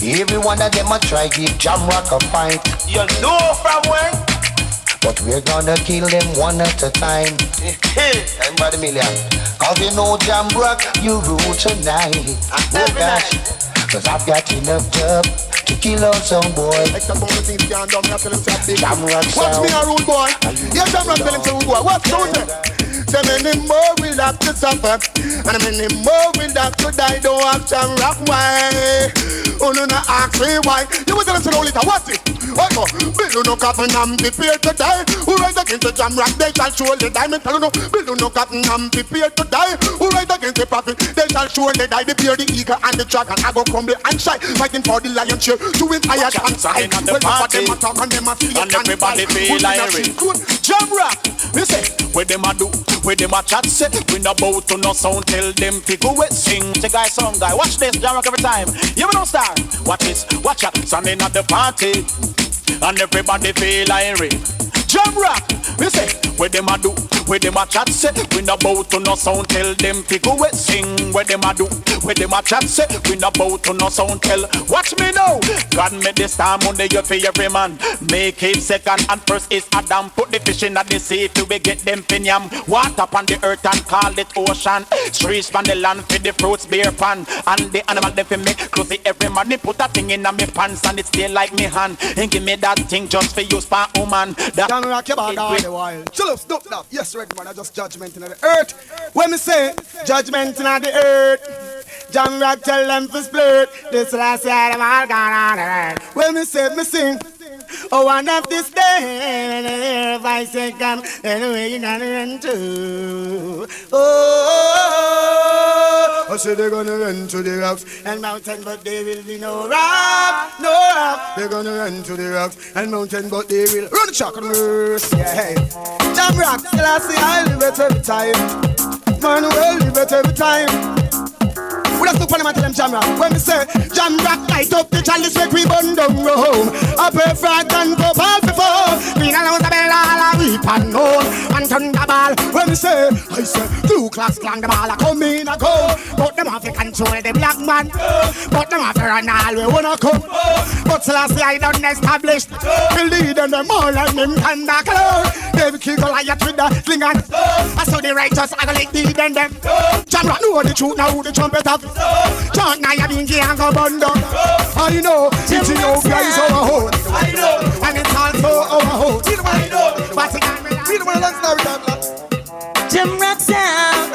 Every one of them a try give JAMROCK a fight. You know from when? But we're gonna kill them one at a time. And by the million. 'Cause you know JAMROCK, you rule tonight. Oh gosh. 'Cause I've got enough job to kill all some boy. JAMROCK sound. Watch me a rude boy. Yeah, JAMROCK tell him to rude boy. What's doing it? So many more will have to suffer, and many more will have to die. Don't have JAMROCK why? Oh no, no, ask me why. You will tell us no later. What's it? What go? Build no cap and I'm prepared to die. Who rise against the JAMROCK? They shall surely die. Me tell you no. Build no cap and I'm prepared to die. Who rise against the prophet? They shall surely die. The bear, the eagle, and the dragon. I go crumble and shine, fighting for the lion share. Doing higher than side. When them attack and them a see and everybody feel like it. JAMROCK, me say, what them a do? Where them a chat say? We no bout to no sound. Tell them people we sing. The guy, song guy. Watch this, JAMROCK every time. You know star. Watch this, watch out. Standing at the party, and everybody feel irate. JAMROCK, we say, Where them a do? Where them a chat say? We no bout to no sound. Tell them fi go it sing. Where them a do? Where them a chat say? We no bout to no sound. Tell. Watch me now. God made the star Monday you for every man. Make him second and first is Adam. Put the fish in the sea till we get them pinyam. Water upon the earth and call it ocean. Streets from the land for the fruits bear pan. And the animal them for me. Close every man. They put that thing in me pants and it stay like me hand. And give me that thing just for use for woman. That Don't rock your body all the while. CHULLUPS, dope that. Yes, red man, I just judgment in the earth. When me say judgment in the earth, JAMROCK tell them to split. This last year them all gone on the earth. When me say me sing, oh one of this day, if I say come, anyway you gonna run to. Oh, I say they're gonna run to the rocks and mountain, but they will be no rock, no rock. They're gonna run to the rocks and mountain, but they will run the shock on the yeah, hey. JAMROCK, still I say I live it every time. Man, well, live it every time. We have to put them and tell them JAMROCK. When we say JAMROCK, light up the chalice, make we burn down the home. Up a front and go ball before. Green and out the bell, all a weep and known. And thunder ball. When we say, I say, Ku Klux Klan, the ball a come in a go. But them have to control the black man. But them have to run all we wanna come. But last year I done established. We lead them all and them thunder cloud. David King Goliath with the sling and I saw the righteous, I go like lead them. JAMROCK know the truth, now the trumpet of Chant now you been and go bundle. I know, Ethiopia is our home. I know, and it's also our home. I know, but it can't be the one that's not JAMROCK Sound.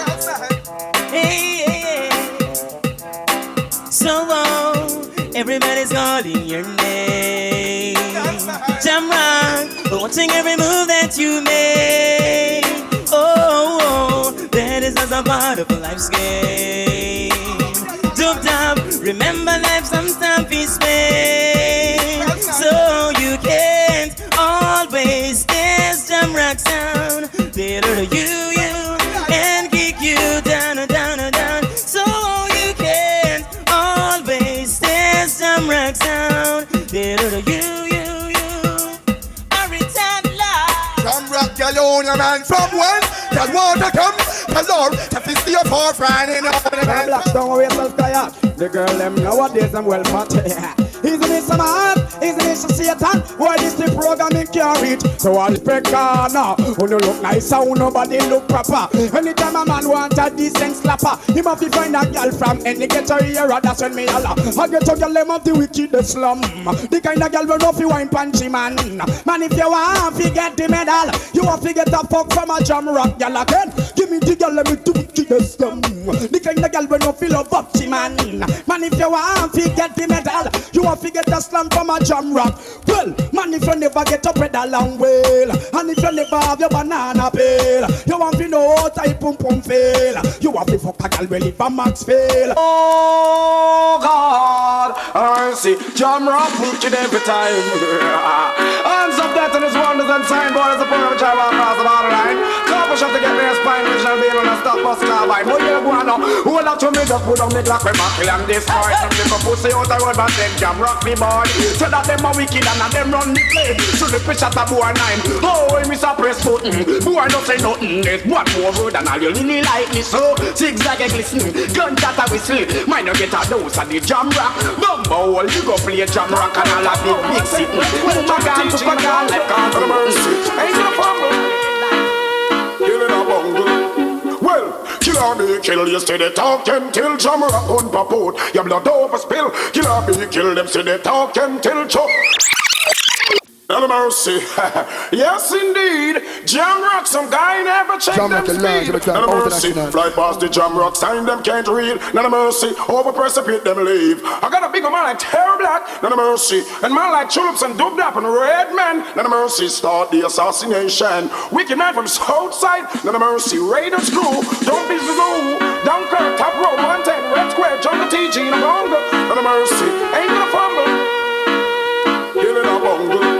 Hey, hey, hey. So everybody's calling your name. JAMROCK, watching every move that you make. Oh, that is as a part of a life's game. Remember life sometimes is pain. So you can't always test JAMROCK Sound. Better you and kick you down. So you can't always test JAMROCK Sound. Better you. Every time life. JAMROCK alone, your man from when? Cause water come, the Lord, the fist of your poor friend in the black, don't worry yourself, tired. The girl them nowadays them well fat. Isn't it some hard? Isn't it some Satan? Why this the programming can't reach? So I'll speak now. When you look nice, how nobody look proper. Anytime a man want a decent slapper, he must be find a girl from any ghetto area. That's when me holla. I get a girl them of the wicked the slum. The kind of girl will not be wine punchy man. Man, if you want to get the medal, you have to get a fuck from a JAMROCK girl again. Give me the girl, let me do the slum. The kind of girl will not feel a punchy man. Man, if you want to get the medal, you want to get a slam from a JAMROCK. Well, man, if you never get a pedal and wheel, and if you never have your banana peel, you want to know how type pum fail. You want to fuck a girl well if a max fail. Oh God, mercy, JAMROCK wicked every time. Hands up that and his wonders and signboard as a part of JAMROCK across the borderline. Couple shot to get me a spine, which I'll be on a stop bus carbine. What you gonna know? Who will have to me just put on me clock with my kill and this boy. Some little pussy out the road but them JAMROCK me boy. So that them a wicked and them run the play. So the pitch at a boy nine. Oh, we miss a press button. Boy no say nothing. There's one more word and all you really like me so. Zigzag and glisten, gun that a whistle. Mine no get a dose of the JAMROCK. Bumble, you go play JAMROCK and all a big sitting. Well, my God, to my God, left God for mercy. Ain't no fumble. Give it a bungle. Well, killer me kill, you say they talk them till JAMROCK on purport. Your blood over spill. Killer me kill them, say they talk them till chop. No mercy. Yes, indeed. JAMROCK, some guy never check them speed. No mercy. Fly past the JAMROCK, sign them can't read. No mercy. Over precipitate them leave. I got a bigger man like Terror Black. No mercy. And man like CHULLUPS and Dubplate and Red Man. No mercy. Start the assassination. Wicked man from Southside. No mercy. Raiders crew. Don't be zoo. Dunkirk, Top Road, 110, Red Square, Jungle TG, and Bongo. No mercy. Ain't gonna fumble. Kill it a bungle.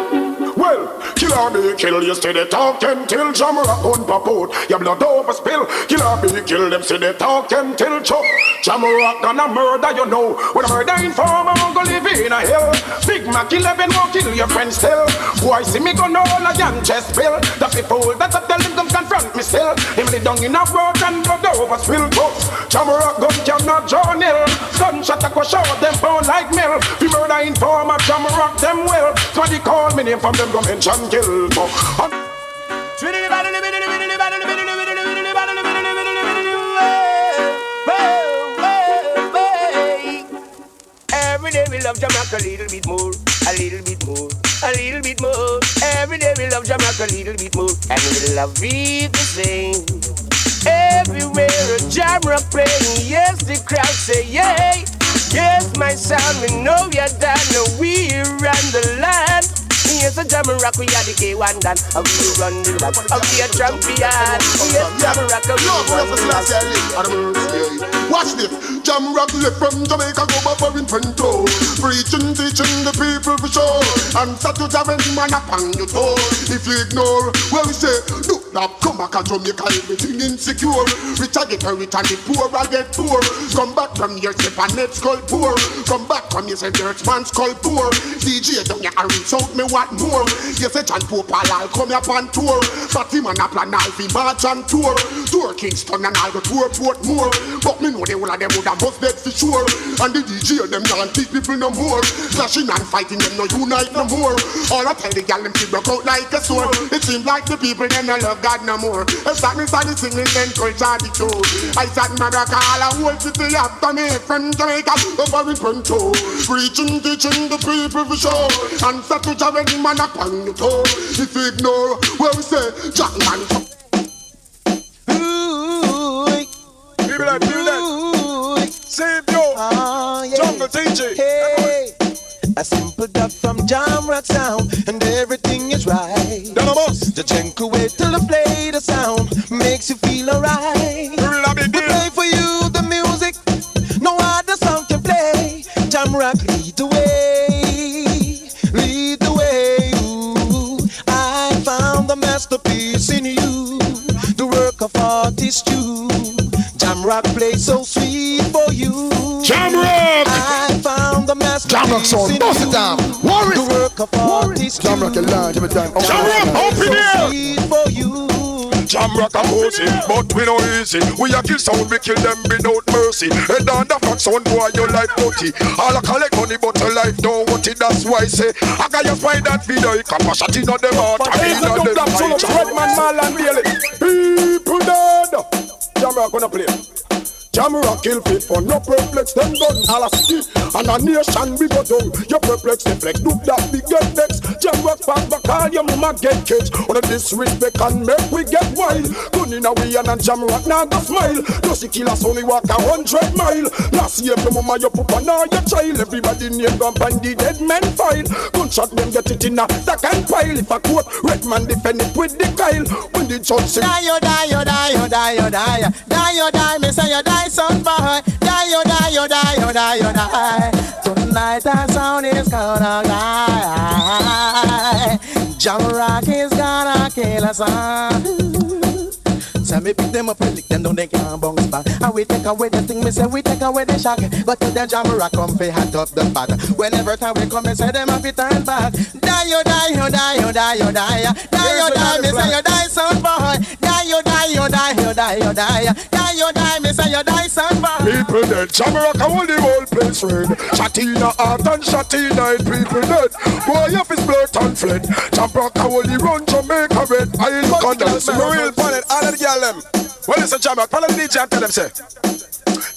Well, killer Killer be kill, you steady talking till Jamrock gun pop out. Your blood over spill. Killer be kill, them steady talking till chop. Jamrock gonna murder, you know. When a murder informer, I'm gonna live in a hill. Big Mac 11 won't kill your friends still. Boy, see me gonna all a young chest bill. The people that I tell them come confront me still. Him lay down in a road and blood over spill. Jamrock gun cannot join ill. Gunshot a crush out them bone like mill. We murder informer, Jamrock them will. So they call me name from them go mention kill. Every day we love Jamrock a little bit more, a little bit more, a little bit more. Every day we love Jamrock a little bit more, and we love it the same. Everywhere a Jamrock playing, yes the crowd say yay. Yes my son, we know you're done, we run the land. Yes, a Jamrock, we are the K1 dan. We run the land, we are champion. Yes, Jamrock, we run the land. Watch this, Jamrock left from Jamaica, go back for in Pento. Preaching, teaching the people for sure. Answer to Jamaica, man upon your toe. If you ignore, well we say, look, now come back to Jamaica, everything insecure. Rich I get rich and the poor I get poor. Come back from here, say net skull poor. Come back from here, say dirt man skull poor. DJ down here, I reach out me what more. You say John Pope, I'll come up on tour. Fatima and a plan, I'll be march on tour. Tour Kingston and I'll go tour Portmore. But me know they all of them would have bust dead for sure. And the DJ them can't teach people no more. Clashing and fighting them no unite no more. All I tell the gal them keep broke out like a sword. It seems like the people them no love God no more. If that means the singing then culture the truth. I said Maraca all a whole city after me from Jamaica over in Pento. Preaching, teaching the people for sure. And set to Jamaica man upon the toe. If you ignore where we say Jack man. People like save you, jungle teaching. Hey, a simple dub from JAMROCK Sound, and everything is right. The gentle way till I play the sound makes you feel alright. We play for you the music, no other song can play. JAMROCK lead the way, lead the way. Ooh, I found the masterpiece in you, the work of artist you. JAMROCK plays so sweet for you. JAMROCK! I found the masterpiece JAMROCK Sound, bust it down. the work of artist you. JAMROCK, you learn every time. JAMROCK, open so sweet for you. JAMROCK a pussy, but we no easy. We a kill sound, we kill them without mercy. And on the fact sound, boy, your life dirty. All I collect money, but your life don't want it. That's why I say, I got you find that video, you can pass it in on them heart. I mean, on them heart. Redman, Marlon, really. People dead. JAMROCK gonna play. JAMROCK kill fit for no perplex, them gun all a ski. And a nation we go down. You perplex, the flex, look that we get next. JAMROCK back back, all your mama get catch. On a disrespect and make we get wild. Gun in a way and JAMROCK now go smile. Plus the killers only walk 100 mile. Last year your mama, your papa, now your child. Everybody name gun find the dead man file. Gunshot them get it in a stack and pile. If a quote, Redman defend it with the Kyle. When the judge say die, you die, you die, you die, you die. Die, you die, me say you die. Son boy, die, you die, you die, you die, you die. Tonight that sound is gonna die. JAMROCK is gonna kill us all. So me pick them up and lick them down, they can't bounce back. And we take away the thing, me say we take away the shock. But to the JAMROCK come fi hot up the pot. Whenever time we come, me say them have to turn back. Die, you die, you die, you die, you die. Die, you die, me say you die, son boy. Die, you die, you die, you die, you die. Die, you die, me say you die, son boy. people dead. JAMROCK a hold the whole place red. Shot in the heart and shot in night, people dead. Boy up his blood and fled. JAMROCK a hold the run Jamaica red. I look on them, see me real planet, all of the girl them. Well listen JAMROCK, follow the DJ and tell them say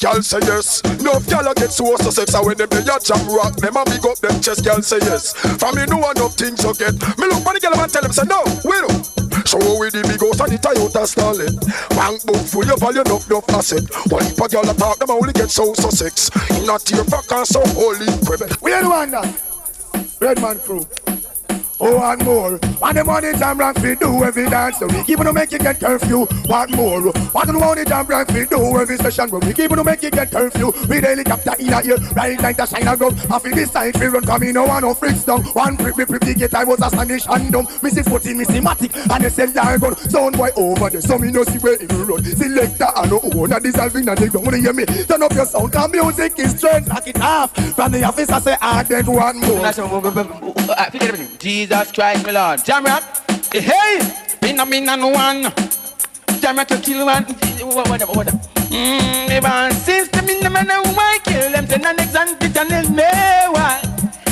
girl say yes. No girl get so sex. And when them they a JAMROCK, them a big up them chest. Girl say yes. From me know enough things you get. Me look for the girl and tell them say no, we do. So with the big house and the Toyota Starlet. Bank book full of value enough asset. One heap of girl a talk them only get so sex. Not your fuck and so holy crib. We ain't the one that Redman crew. Oh, one more. Want the money Jamrock fi do every dance. So we keep on make it get curfew. One more. Want the money Jamrock fi do every session. Where we keep on make it get curfew. With helicopter in a ear, right like the shine a gun. Half in this side, we run come in, no one no freaks down. One prick get I was astonished and dumb. Missy 40, Missy Matic, and they sell their gun. Sound boy over there, so me no see where it run. Selector and no owner dissolving and they don't wanna hear me. Turn up your sound, cause music is strength. Knock it off. From the office I say, I did one more. Jesus Christ, my Lord. Jamrock, hey, me no one. Jamrock to kill one. What? Ever since the me no know why kill them, send an example and me why.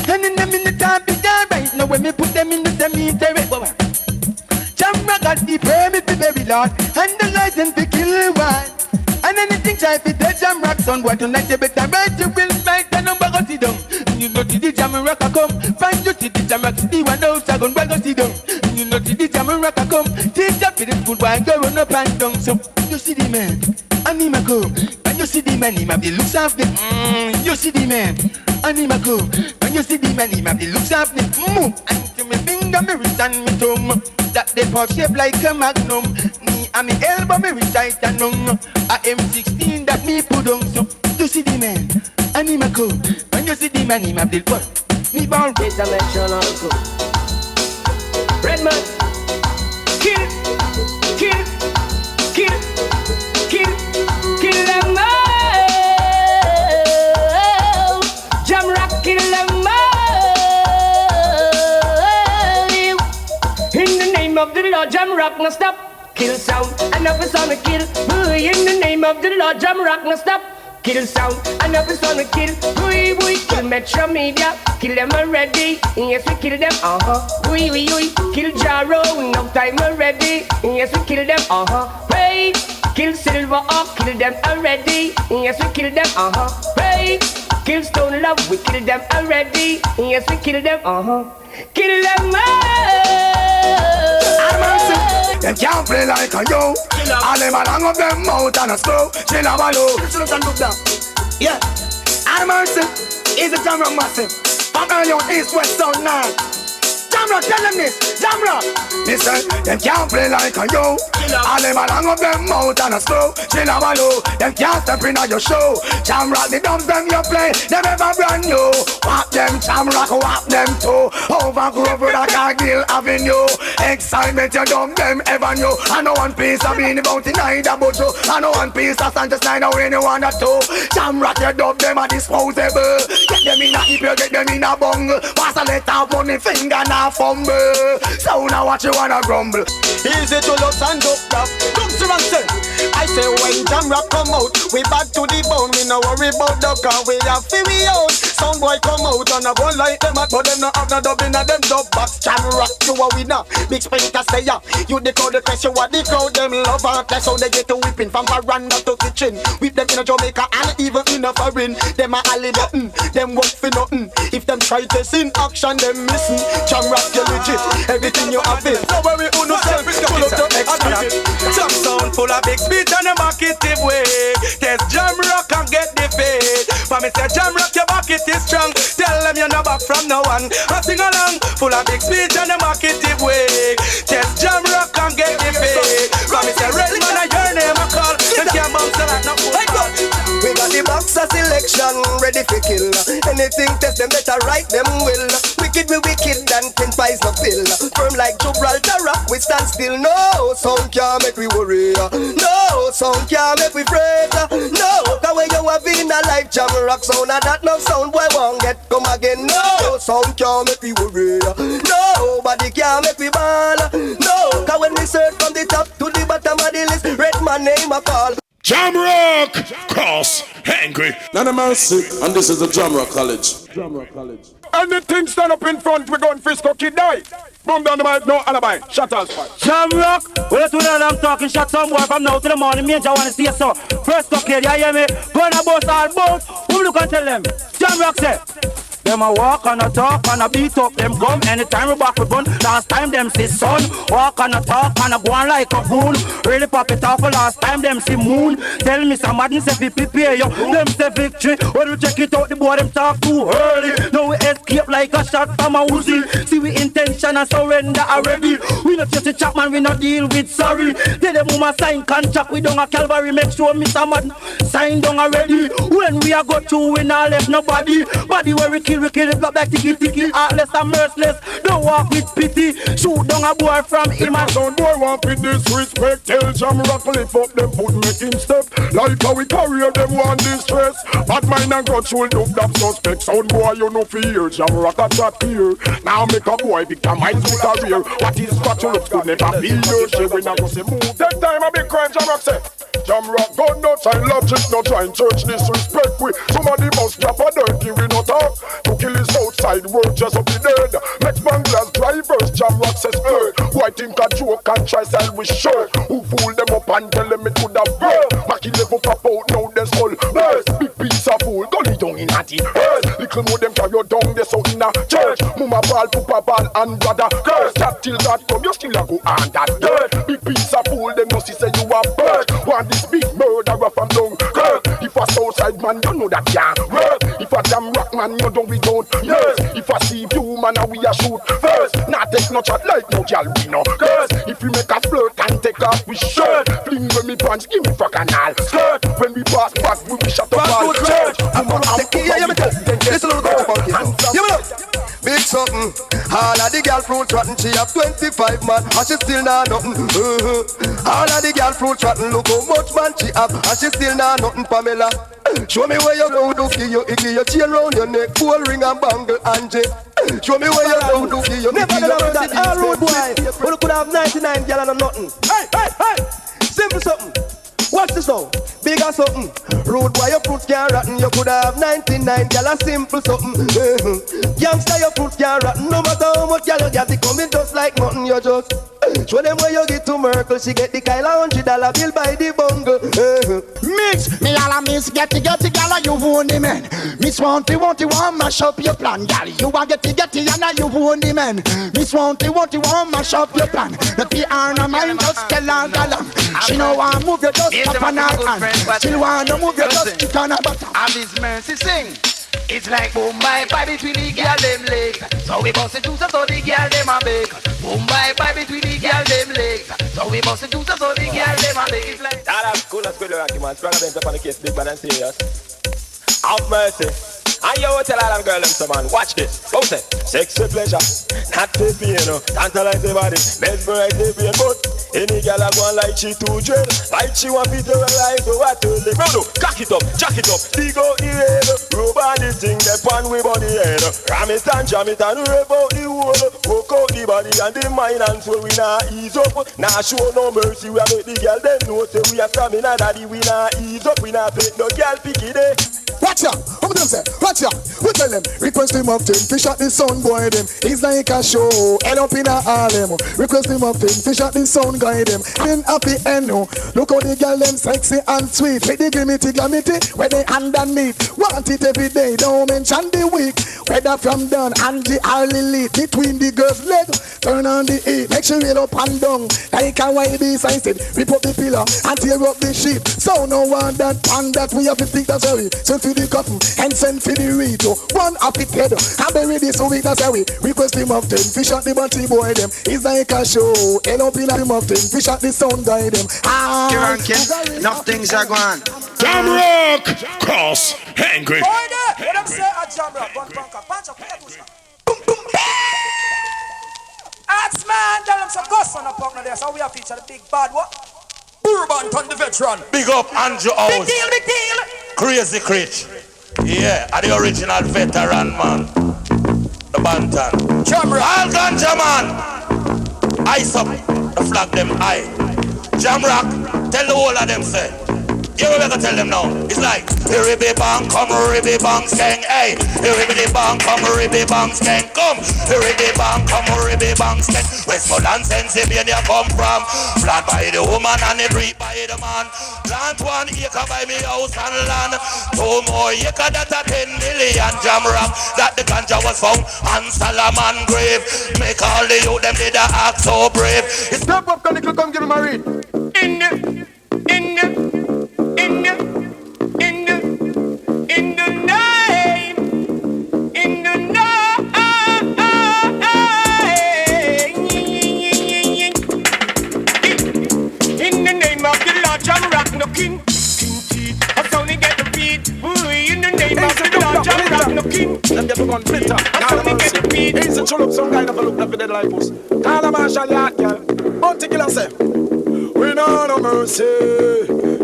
And in them in the top is right now when me put them in the cemetery. Jamrock got the permit to bury Lord, and the license to kill one. And anything try to the Jamrock son, boy tonight you better write your will right and number go sit down. You know the Jamrock a come, find you the Jamrock the one out a gun, boy go sit down. You know the Jamrock a come, teach up for the school boy go run up and down. So you see the man, and him a come, and you see the man, him have the looks of the. You see the man, and him a come, and you see the man, him have the looks of the. And to me finger, me wrist and me thumb, that they pop shape like a magnum. And me elbow me recite and nung. I M16 that me put on. So you see the man, and him a come. When you see the man, him have the what? Me born this a mention also. Redman, kill them all. Jamrock kill them all. In the name of the Lord, Jamrock no stop. Kill sound, and up is on a kill. In the name of the Lord, Jamrock no stop. Kill sound, and up is on a kill. We kill Metro Media, kill them already. Yes, we kill them, We kill Jaro, no time already. Yes, we kill them, Hey, kill Silver Oak, kill them already. Yes, we kill them, Hey, kill Stone Love, we kill them already. Yes, we kill them, Kill them all. Them can't play like a yo. All them along of them out and a slow. Chill a wallow. Yeah. And mercy is a Jamrock massive. From early on east, west, south, north. Jamrock, tell them this. Jamrock. Listen, them can't play like a yo. All them along of them out and a slow. Chill a wallow. Them can't step in at your show. Jamrock, the dumps them you play. Them ever brand new. Whap them Jamrock, whap them too. Over Grove, the Cargill Avenue. Excitement, you dump them ever knew. I know one piece of being about in either but you. I know one piece of Santa Snyder when you want that too. Jamrock, you dump them are disposable. Get them in a hip, you get them in a bung. Pass a letter, money finger, now fumble. So now what you wanna grumble? Easy to love and up rap. Come to and say, I say when Jamrock come out, we back to the bone. We no worry about the car, we have to be out. Sound boy come out and I won't like them at, but them no have no dub in a them dub box. Jamrock, you a winner. Big speaker say ya, you the crowd, the press, you are the crowd. Them love and that's how they get to whipping from veranda to kitchen. Whip them in a Jamaica and even in a foreign. Them a alley button, them work for nothing. If them try to sin action, them missing. Jamrock, you legit, everything you have it. No worry, who no self, pull up the extra. Top sound full of big speech and a marketive way. Test Jamrock and get the fade. For me say Jamrock, your bucket is strong. Tell them you're not back from no one. I sing along, full of big speech and a marketive way. Test Jamrock and get the fade. For me say Redman and your name I call. Them can't bounce like no football. We got the boxer selection ready for kill. Anything test them better write them will. Wicked we wicked and 10 pies no pill. Firm like Gibraltar rock we stand still. No sound can't make we worry. No sound can't make we fret. No the way you have in a life Jamrock sound and that no sound boy won't get come again. No sound can't make we worry. Nobody can make we ball. No cause when we search from the top to the bottom of the list, Redman name a call. Jamrock Cross Angry. None of mercy, and this is the Jamrock College. Jamrock College. Anything stand up in front, we going Frisco Kid die. Boom down the mic, no alibi. Shut us fire. Jamrock, wait till I'm talking shot some boy from now to the morning. Me and I want to see you so. Frisco Kid, you hear me? Go on a boat all boat. Who look and tell them? Jamrock say. Them a walk and a talk and a beat up them gum. Anytime we back with gun, last time them see sun. Walk and a talk and a go on like a goon. Really pop it off last time them see moon. Tell me some madness if we prepare you. Them say victory. When we check it out, the boy them talk too early. Now we escape like a shot from a Uzi. See we intention and surrender already. We not just a chap man, we not deal with sorry. Tell them woman sign contract, we don't a Calvary. Make sure Mr. Madden sign down already. When we are go to, we not left nobody. Body where we kill it, block like ticky. Heartless and merciless, don't walk with pity. Shoot down a boy from him and some boy walk with disrespect. Tell JAMROCK lift up them foot, make him step. Like how we carry them one distress. Bad mind and grudge will do that suspect. Sound boy you no fear, JAMROCK a chat here. Now make a boy victimize with career. What is what you look to never be your shit. We not go say move. That time a big crime JAMROCK say. JAMROCK gun no time, logic no trying. Church disrespect we. Somebody must drop a dirty we not talk. To kill his outside world just up the dead. Next man glass drivers JAMROCK says why think a joke and try sell with shirt. Who fool them up and tell them it could have bird. Mackie level pop out now they skull burst. Big piece of fool gully down in a tea. Little know them carry you down they so in a church. Mama ball, papa ball and brother curse. That till that come you still a go on that dirt. Big piece of fool them must say you a bird. Want this big murderer from down Kirk. If a Southside man you know that can't work. If a JAMROCK man you don't we don't nurse. If I see you man and we a shoot first. Not take no chat like no girl we no curse. If we make a flirt and take off we shirt. Fling when me pants give me fuck and all skirt. When we pass back we shut up all church. I'm gonna take care of you. Listen to the about this. You know, big something. All of the girl fruit rotten, she have 25 man, and she still not nothing. All of the girl fruit rotten, look how much man she have, and she still not nothing. Pamela, show me where you go, do give your chain round your neck, full ring and bangle, Angie. Show me where you go, do give your. Never know that all road boy, but you could have 99 girl and nothing. Hey, simple something. Watch this now, bigger something. Road boy, your fruits can't rotten. You could have 99 gal a simple something. Youngster, your fruits can't rotten. No matter how much gal you get, it coming just like nothing. You just show them where you get to Merkel. She get the Kyle $100 bill by the bungle. Mix, me all a miss, get the gal, you own the man. Miss want you mash up your plan, gal. You want get the and you own the man. Miss want you mash up your plan. The PR no mind, just tell her gal. She know want move your dust up on her hand. She want to move your dust up on her butt. I'm Miss Mercy sing. It's like boom bye bye between the girl them legs. So we bust it to so the girl them a bake. Boom bye bye between the girl them legs. So we bust it to so the girl them a bake. It's like that's cool as good argument. Strong events upon the case, big bad and serious. Have mercy. And you tell all them girls them so man, watch this. Go say, sexy pleasure, not the pain, tantalize the body, mesmerize the brain. But any girl a go like she too dread, like she want to realize what to live. No, cock it up, jack it up, dig out the head, rub on the thing, they pan with body head. Ram it and jam it and rub out the whole, work out the body and the mind and soul. We not ease up, nah show no mercy. We a make the girl them know say we a stamina daddy. We not ease up, we not play no girl picky day. Watch out, what them say? Watch out, we tell them. Request him up thing, fish at the sound boy them. It's like a show, end up in a Harlem. Request him up thing, fish at the sound guy them. Then happy end no. Look how the girl them sexy and sweet. With the glimity, where they underneath. Want it every day, don't mention the week. Whether from down and the early lead. Between the girls' leg, turn on the heat. Make sure it up and down. Like a YB sign said, rip up the pillar and tear up the sheet. So no one that pan that we have to think that's very. So to the cotton and send for the rito. One happy head and bury this week, that's how we request him up 10. Fish at the body boy them. It's like a show. End up in him up 10. Fish at the sound guy them. enough things are going. JAMROCK Cross Angry. What them say at JAMROCK? Punch up, boom, boom. Arts man, tell them some ghosts on the partner there. So we have featured the big bad what? Urban Ton the veteran. Big up Andrew House. Big deal. Crazy Critch. Yeah, the original veteran man. The Bantan. JAMROCK. All ganja man. Ice up. The flag them high. JAMROCK. Tell the whole of them say. You will never tell them now. It's like, ribby bang, come ribby bang, skeng, hey. Ribby bang, come ribby bang, skeng, come. Ribby bang, come ribby bang, skeng. Westmoreland, Pennsylvania come from. Plant by the woman and it reap by the man. Plant 1 acre by me house and land. 2 more acre that a 10 million JAMROCK. That the ganja was found on Solomon grave. Make all the youth them did a act so brave. It's Step up, Conical, come give him a read. In the name of the Lord JAMROCK, no king teeth. That's how we get the beat. In the name of the Lord JAMROCK, no king. Let me go on Twitter. That's how we get the beat. He's a CHULLUPS, some guy never looked up in dead like us. Call a marshal yard, girl. Bounty killer say, we know no mercy.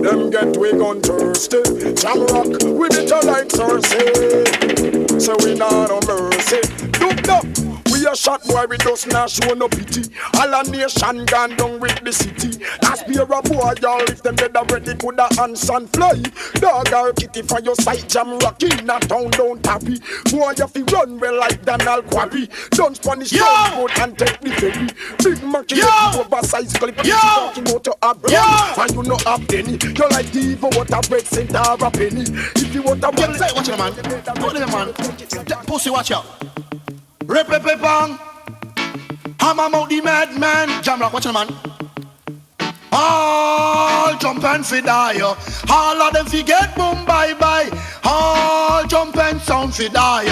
Them get we gun thirsty. JAMROCK, we beat you like Cersei. So we know no mercy. Look up. We a shot boy, we just not show no pity. All a nation gone down with the city. Last beer a boy, y'all if them dead already coulda hands and fly. Dog or kitty for your sight, JAMROCK in a town don't happy. Boy, you fi run well like Donald Quappy. Don't punish your boat and take the ferry. Big monkey, oversized clip. Talking out to a brand, and you know a penny. You like the evil water bread center of a penny. If you want a bread, watch it, man. Go there, man. Pussy, watch out. Rip bang. Hammer mouth the madman. JAMROCK, watch it, man. All jump and fi die. All of them fi get boom bye bye. All jump and sound fi die.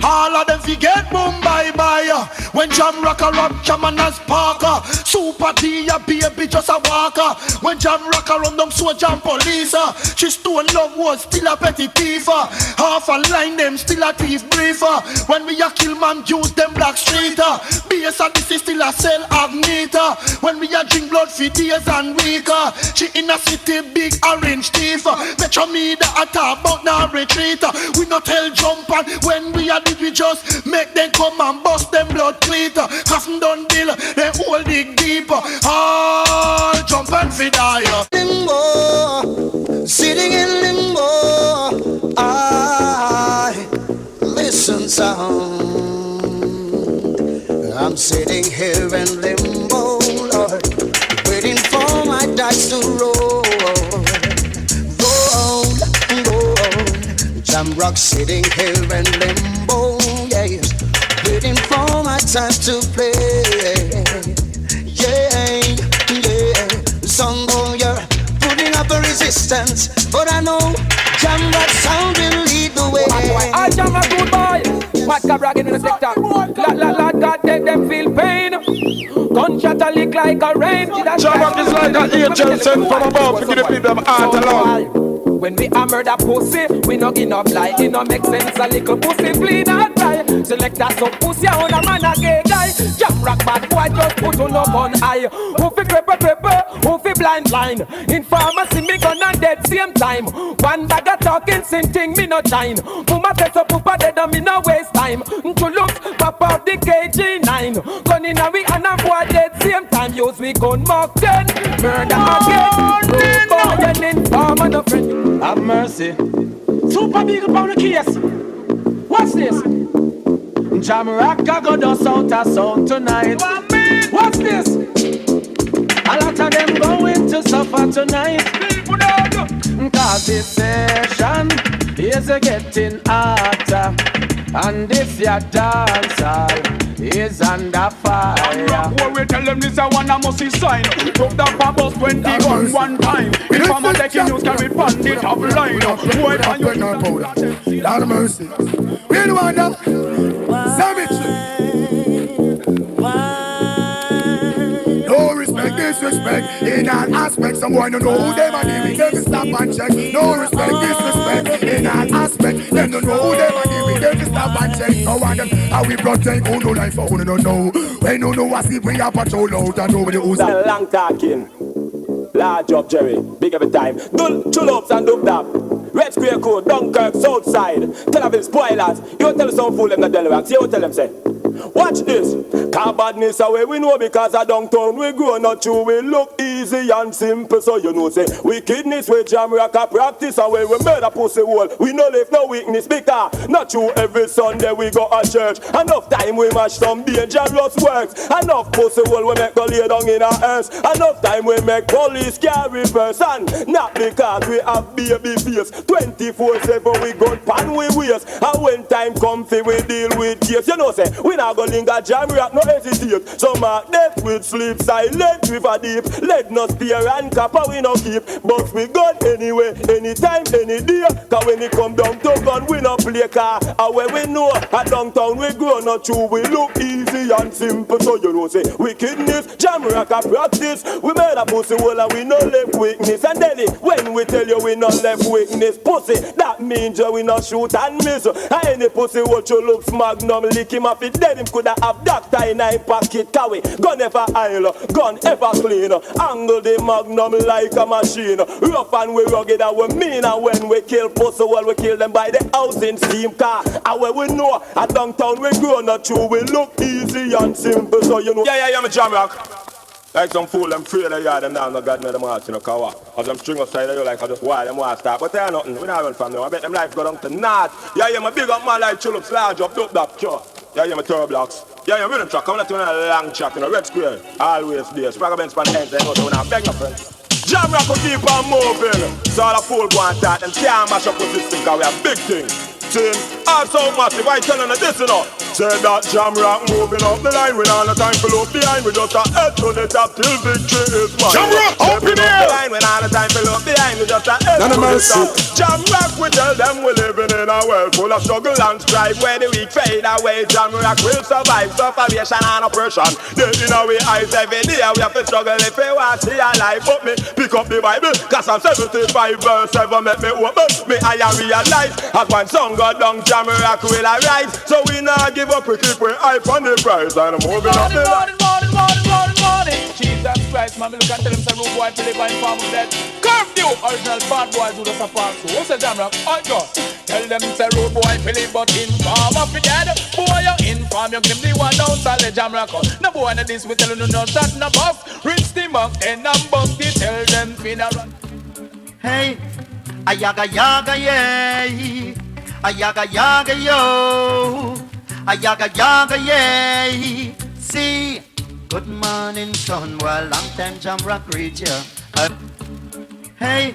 All of them fi get boom bye bye. When JAMROCK a rap, Jaman as Parker. Super T a baby just a walker. When JAMROCK a run down soldier and police. She stole love was still a petty thief. Half a line them still a thief briefer. When we a kill man use them black streeter. BS and this is still a cell agnita. When we a drink blood for days and weaker. She in a city big orange teeth. Metro media a talk about now retreat. We not tell jump and when we a did we just make them come and bust them blood cleat. Haven't done deal, they hold dig deep. All jump and fi die. Limbo, sitting in limbo. I listen sound. I'm sitting here in limbo, Lord, waiting for my dice to roll. Roll, roll. JAMROCK sitting here in limbo, yes, waiting for my time to play. Yeah, yeah. Some boy, you're putting up a resistance, but I know JAMROCK Sound will lead the way. I JAMROCK good boy. What can bragging in the sector? Lord God, take them feel pain. Gunshot a lick like a rain. JAMROCK is like an angel sent from above to give the people them heart alone. When we hammer that pussy, we no give up lie. It no make sense a little pussy clean and dry. Select us some pussy on a man a gay guy. JAMROCK bad boy just put on up on high. Who fi crepe, who fi blind. In pharmacy me gun and dead same time. One bag of talking sin thing me no time. Puma face up papa dead and me no waste time. CHULLUPS pop up the KG9. Gun in a we and a boy dead same time. Use we gun mark 10. Murder again. Boy and informer no friend. Have mercy. Super big upon the case. What's this? JAMROCK a go down south a sound tonight. What's this? A lot of them going to suffer tonight. Cause this session is a getting hotter. And this your dancehall is under fire. Boy, we tell them this a one a must sign. Took that for bus 20 gun one time. If I'm a taking news carry pan the top line. Boy, can you Lord of mercy. We don't want that. Savage. No respect, disrespect in all aspects. Someone don't know who them are doing. Them stop and check. No respect, disrespect in all aspects. Them don't know who them are doing. Them stop and check. No one them how we protect who no life for who don't know. When no know us if we are patrol out and nobody who's that long talking. Large up Jerry, big every time. CHULLUPS and dubplate. Red Square Code, Dunkirk, Southside, Tel Aviv spoilers. You tell some fool them the Delaware. See you tell them say. Watch this. Car badness away we know because a downtown we grow not true. We look easy and simple so you know say wickedness with JAMROCK a practice away we murder pussy wall. We no live no weakness because not true every Sunday we go to church. Enough time we mash some dangerous works. Enough pussy wall we make go lay down in our earth. Enough time we make police carry reverse and not because we have baby face. 24/7 we gun pan we waist. And when time come fi we deal with case. You know say we not go linger JAMROCK no hesitate. So mark death with sleep silent river deep. Let no spear and copper we no keep. But we gun anyway, anytime, any day. Cause when it come down to gun we no play car. And when we know at downtown we grow not true. We look easy and simple so you know say wickedness JAMROCK a practice. We made a pussy hole and we no left weakness. And then when we tell you we no left weakness pussy, that means you we no shoot and miss. And any pussy what CHULLUPS magnum lick him off it dead him coulda have doctor in a pocket carry. Gun never aisle, gun ever clean. Angle the magnum like a machine. Rough and we rugged and we mean. And when we kill pussy well we kill them by the housing scheme car. And when we know at downtown we grow not true. We look easy and simple so you know. Yeah, me JAMROCK. Like some fool, them free of the yard, them down, no God know them hearts, you know, cause what? As them string outside of you like I just wild, them want to start. But they are nothing, we not run from them. I bet them life go down to north. Yeah, my big up man like CHULLUPS, large up, dope that, sure. Yeah, my turbo blocks. Yeah, rhythm track, I'm not doing a long track, you know, red square. Always there, Spragga Benz pan ends, they know so we not beg no friend. JAMROCK will keep on moving. So all the fool go and start, them can't mash up with this thing, cause we have big things. Team, also massive, I telling you this, you know. Say that JAMROCK moving up the line with all the time for look behind. We just a head to the top till victory is mine. JAMROCK up in here. Line with all the time for look behind. We just a head to the top. JAMROCK we tell them we living in a world full of struggle and strife. Where the weak fade away, JAMROCK will survive. Suffocation and oppression. They in our eyes every day. We have to struggle if we want to see our life. But me pick up the Bible, cause I'm 75 verse 7 make me open. Me I realize as one song go down, JAMROCK will arise. So we not give up, we keep we hype on the price. And I'm moving up the line. Morning. Jesus Christ, man, me look and tell him say rude boy to live in farm of dead. Curfew, original bad boys who just a pass. So what's the JAMROCK? I go. Tell them say rude boy to live but in farm of the dead. Boy you in farm, you give me one down to the JAMROCK. No boy in this we tell you no shot no buff. Rinse the mouth and I'm bumpy. Tell them finna run. Hey, ayaga yaga yay. Ayaga yaga yo. Ayaga yaga yay. See, good morning sun, well long time JAMROCK reach ya. Hey,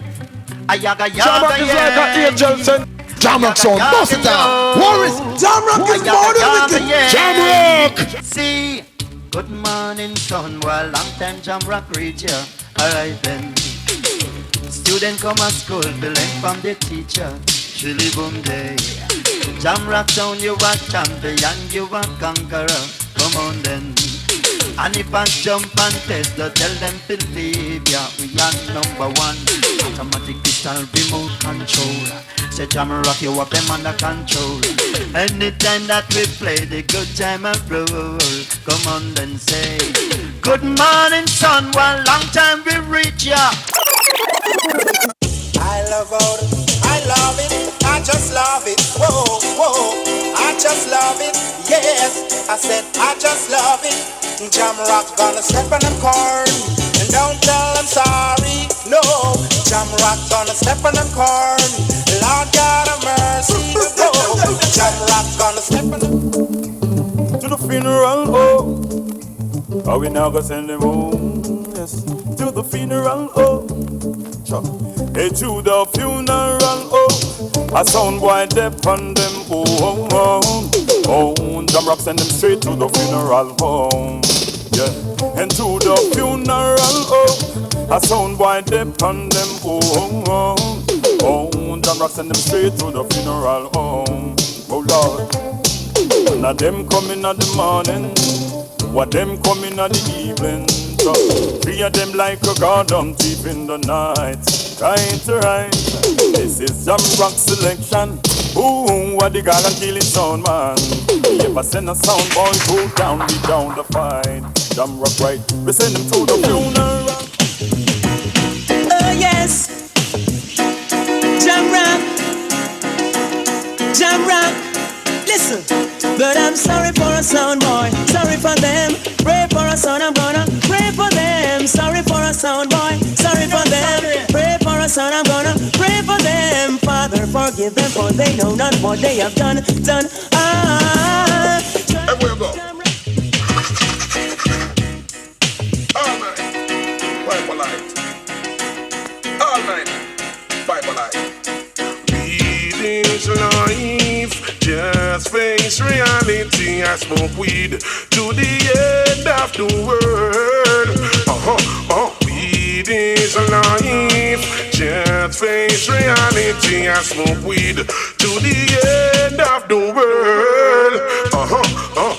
ayaga yaga yay. JAMROCK is like an angel sent. JAMROCK Sound, bust it down. Warriors, JAMROCK is more than wicked. JAMROCK. See, good morning sun, well long time JAMROCK reach ya. Alright then. Student come to school, be learn from the teacher. Chilly boom day. JAMROCK Sound, you a champion, you a conqueror. Come on then. And if I jump and test, don't tell them to leave ya. We are number one. Automatic digital remote control. Say JAMROCK, you have them under control. Anytime that we play the good time and roll. Come on then say, good morning son, one long time we reach ya. I love it, I just love it, whoa, whoa, I just love it, yes, I said I just love it. JAMROCK gonna step on them corn, and don't tell them sorry, no. JAMROCK gonna step on them corn, Lord God of mercy, no. JAMROCK gonna step on them. To the funeral, oh, are we now gonna send them home? Yes, to the funeral, oh. Hey, to the funeral, oh, a sound boy dep on them, oh, oh, oh, oh, JAMROCK send them straight to the funeral home, yeah, and to the funeral, oh, a sound boy dep on them, oh, oh, oh, oh, JAMROCK send them straight to the funeral home, oh Lord, now them coming at the morning, what them coming at the evening, so three of them like a goddamn thief in the night. Trying to right, this is JAMROCK selection. Ooh, what the guy and kill his sound man. If I send a sound boy go down, we down the fight. JAMROCK right, we send him to the funeral. Oh yes, JAMROCK, listen. But I'm sorry for a sound boy, sorry for them. Pray for a son, I'm gonna pray for them. Sorry for a sound boy, sorry for them. Pray for a son, I'm gonna pray for them. Father, forgive them, for they know not what they have done. Everywhere go. All night, Bible light. All night, Bible light. Weed is life, just face reality. I smoke weed to the end of the world. Weed is life, just face reality. I smoke weed to the end of the world.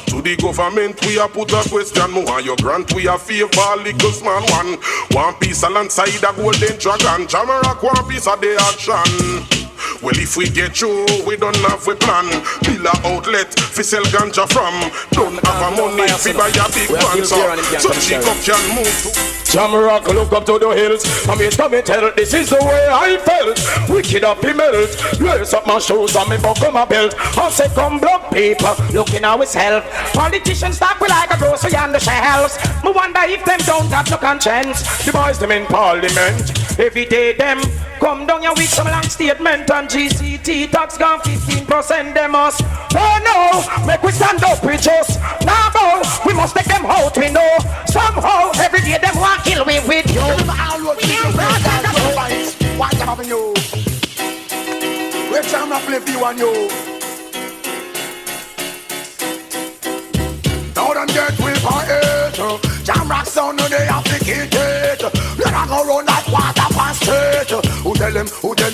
To the government we a put a question. More your grant we a favor little small one. One piece alongside a golden dragon. JAMROCK one piece of the action. Well, if we get through, we don't have a plan. Bill a outlet, fi sell ganja from. Don't have a money, fi buy a big one. So cheap up can move. JAMROCK look up to the hills. And me come and tell, this is the way I felt. Wicked up he melt. Lace up my shoes and me buckle my belt. I say come block people, looking how it's help. Politicians talk we like a grocery on the shelves. Me wonder if them don't have no conscience. The boys them in parliament, every day them come down here with some long statement. And GCT tax gone 15%, them must. Oh no, make we stand up with us. Now bow, we must take them out, we know. Somehow, every day them want kill we with you. Why you having you? Where JAMROCK play for you and you? Now them get with my head. JAMROCK sound no they applicated. Let her go run like water past straight. Who tell them to do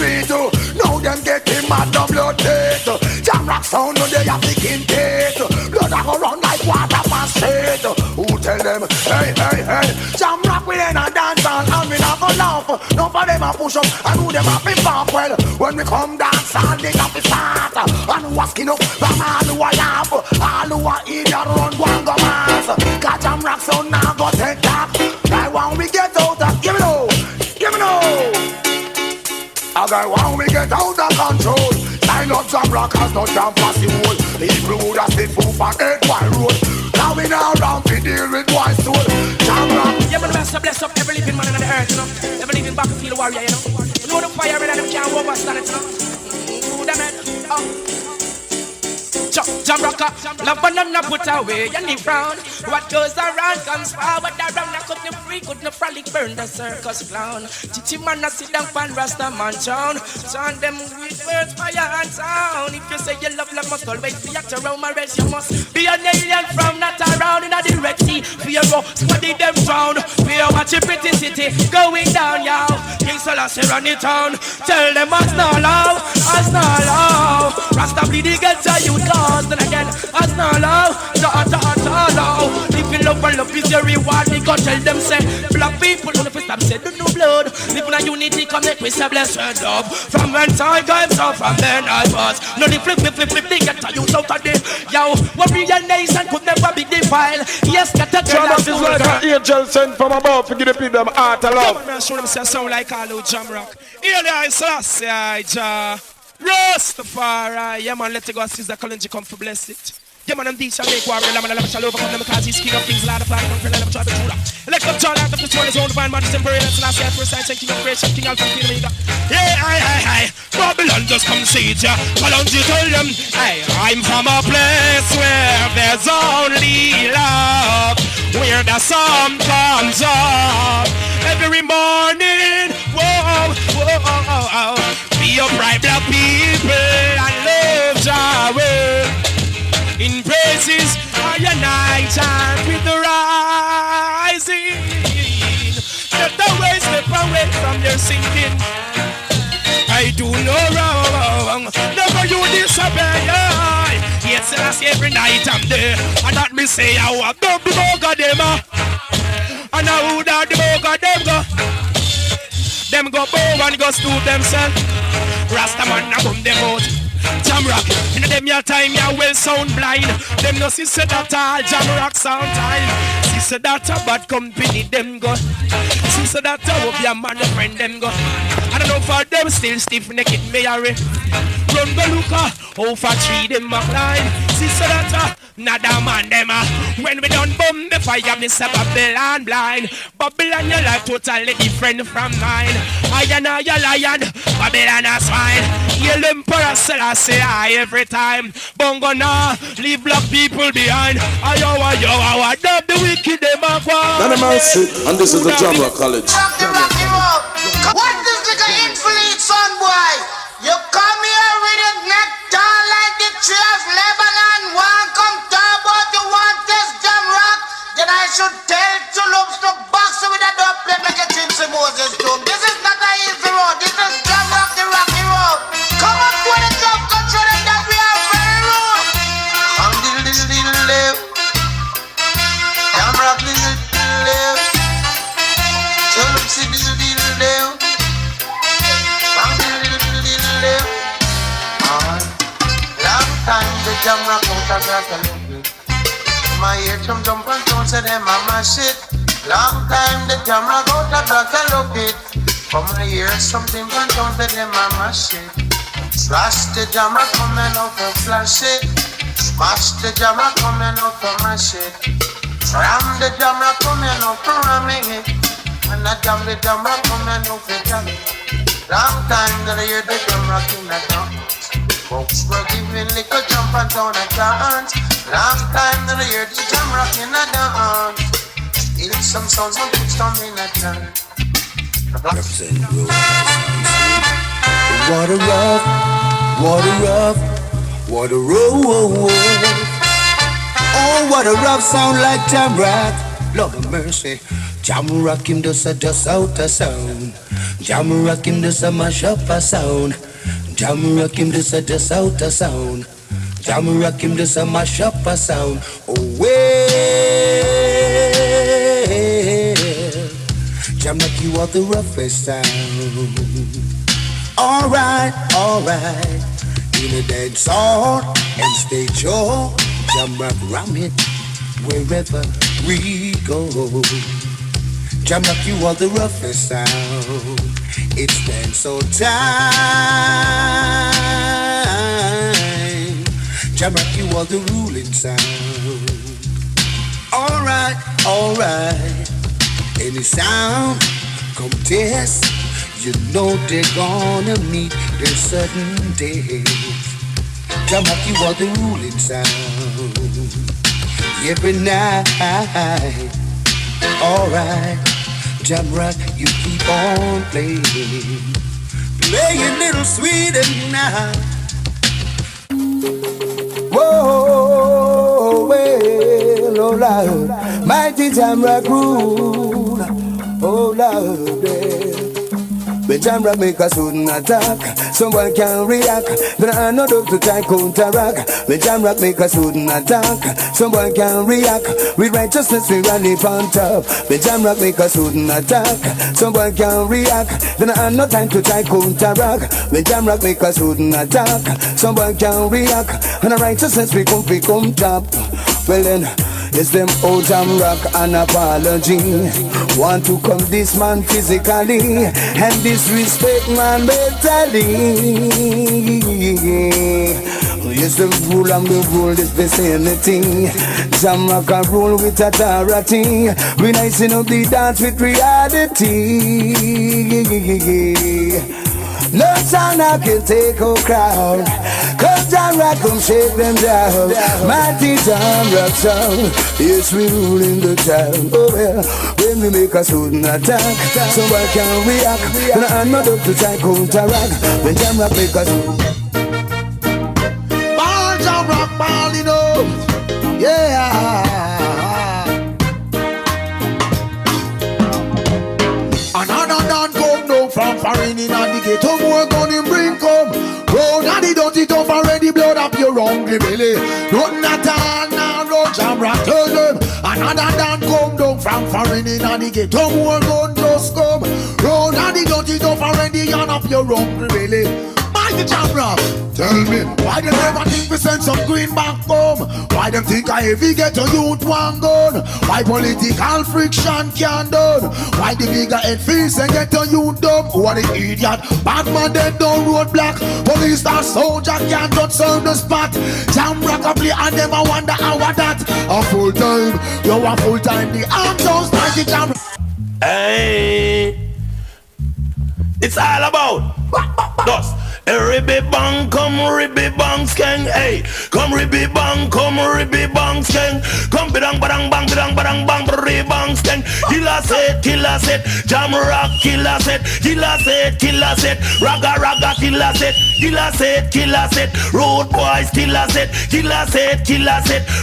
it? Now them get him mad no blood dead. JAMROCK sound no they applicated. Let her go run like water past straight. Who tell them, hey, JAMROCK we in a dance hall and we not go laugh. None for them a push up and who them a be back. Well, when we come dance and they got to start. And who a skin up from all who a laugh. All who a idiot run one go mass. Cause JAMROCK sound now go take that. I want we get out of, give me no. I want we get out of control. Sign up JAMROCK has no jam past the wall. People would have stayed full for 8 mile road. Now we now round to deal with one soul. JAMROCK. Yeah, man, bless up every living man on the earth, you know. Every living battlefield warrior, you know. You know the fire and them can't overstand it, you know. Who them head? JAMROCK, love banana put away and leave round. What goes around comes forward around. I couldn't free, couldn't frolic, burn the circus clown. Chichi man a sit down pan Rasta man town. Sound them with words, fire and sound. If you say you love must always be at around my race. You must be an alien from not around in the Red Sea. Fear of study them drown. Fear watch a pretty city going down, y'all. King Selassie run it town. Tell them us not low, us not low. Rasta bleed against a youth cause. Then again, us not low, low. If you love and love is your reward, we go tell them say, black people on the first time say, do no blood. Live in a unity, come make we say blessed love. From when time comes up, from then I was. No, the flip, they get to use out of the. Yo, warrior nation could never be defiled. Yes, get a girl JAMROCK is like an angel sent from above to give the people them heart of love. I'm sure them say sound like all out JAMROCK. Here they are, Selassie, Rastafari. Yeah, man, let it go, Sister Kalenji come for bless it. Yeah, man, and these shall make war, and I shall overcome them because he's king of kings, Lord of Lords, and friend of tribe of Judah. Elect of John, out of this one, his own divine majesty, emperor, and Selassie, first sight, king of creation, king Alpha, king Omega. Yeah, aye. Babylon just come siege ya. Kalenji tell them, hey, I'm from a place where there's only love, where the sun comes up every morning. Whoa. Be upright, black people, and love Yahweh. In praises are your night time with the rising. Let the way step away from your sinking. I do no wrong, never you disobey. Yes, I see every night I'm there. And not me say I want the boga them. And I would have the boga them go. Them go bow and go stoop themselves. Rastaman I come them out. JAMROCK, in them your time you well sound blind. Them no see say that all JAMROCK sound time. See say that a bad company them go. See say that a hope your man a friend them go. I don't know for them still stiff naked Mary. Run go look how for three them back line. Sister that nada man them when we done bomb the fire, Mr. Babylon blind. Babylon your life totally different from mine. I and I a lion, Babylon a swine. Yell emperor Selassie every time. Bongo nah, leave black people behind. Ayo, dub the wicked them a go. None of mercy, and this is the JAMROCK College. What is the infinite son boy? You come here with a neck down like the tree of Lebanon. One come talk about you want this JAMROCK. Then I should tell CHULLUPS to box with a dubplate like a Gypsy Moses tomb. This is not an easy road. This is JAMROCK the rocky road. Come up to the club, control them that we are very rude. I'm diddle-diddle-diddle-live. JAMROCK diddle-diddle-live. CHULLUPS diddle-diddle-live. I'm diddle-diddle-diddle-live. Long time the JAMROCK out of Rock. My ear jump and don't say them I'm a shit. Long time the JAMROCK out of Rock look it. For my ears something and don't say them I'm a shit. Slash the JAMROCK coming out and flash it. Smash the JAMROCK coming out and mash it. Ram the JAMROCK coming out and ramming it. And I jam the JAMROCK coming out and jam it. Long time that I hear the JAMROCK in the dance. Folks were giving little jump and down a dance. Long time that I hear the JAMROCK in the dance. It's some sounds and put some in a dance. What a rough, what a rough, what a roll. Oh, what a rough sound like JAMROCK. Lord of mercy. JAMROCK him does a dust out a sound. JAMROCK him does a mash up a sound. JAMROCK him does a dust out a sound. JAMROCK him does a mash up a sound. Oh well, JAMROCK you are the roughest sound. Alright, alright. In a dance hall and stage show, JAMROCK ram it wherever we go. JAMROCK you are the roughest sound. It's dancehall time. JAMROCK you are the ruling sound. Alright, alright. Any sound come test, you know they're gonna meet their certain days. JAMROCK you are the ruling sound. Every night. Alright, JAMROCK, you keep on playing. Play a little sweeter now. Whoa, well, oh Lord, mighty JAMROCK rule. Oh Lord, yeah. When JAMROCK make a sudden attack, someone can react. Then I know to try counteract. When JAMROCK make a sudden attack, someone can react. With righteousness we rally on top. When JAMROCK make a sudden attack, someone can react. Then I know time to try counteract. When JAMROCK make a sudden attack, someone can react. And the righteousness we come top. Well then, it's them old JAMROCK an apology. Want to come this man physically and disrespect man mentally. Yes, the rule and the rule is the same thing. JAMROCK a rule with authority. We nicing up the dance with reality. No sound I can take a crowd. Cause JAMROCK come shake them down. Mighty JAMROCK sound. Yes, we rule in the town. Oh well, when we make a sudden attack, someone can react. And I'm not up to try counteract. When JAMROCK make a sudden ball JAMROCK, ball, you know. Yeah. Another dan come down from foreign in the ghetto. More gun him bring come. Round and the dirty tough already blood up your hungry belly. Nothing at all now, no JAMROCK tell them. Another dan come down from foreign in the ghetto. More gun just come. Round and the dirty tough already on up your hungry belly. My mighty Jamrock. Tell me, why them never think we send some green back home? Why them think I heavy get a youth one gun? Why political friction can't done? Why the bigger head fees and get a youth dumb? What an idiot, bad man dead down road black. Police or soldier can't touch serve the spot. Jamrock a play and them I wonder how that. A full time, yo a full time, the arms house mighty Jamrock. Hey, it's all about dust. Ribby bang, come ribby bang skeng, hey. Come ribby bang, skeng. Come bidang badang bang, badang bang, ribby bang skeng. Killer set, Jamrock killer set, raga killer set, road boys killer set,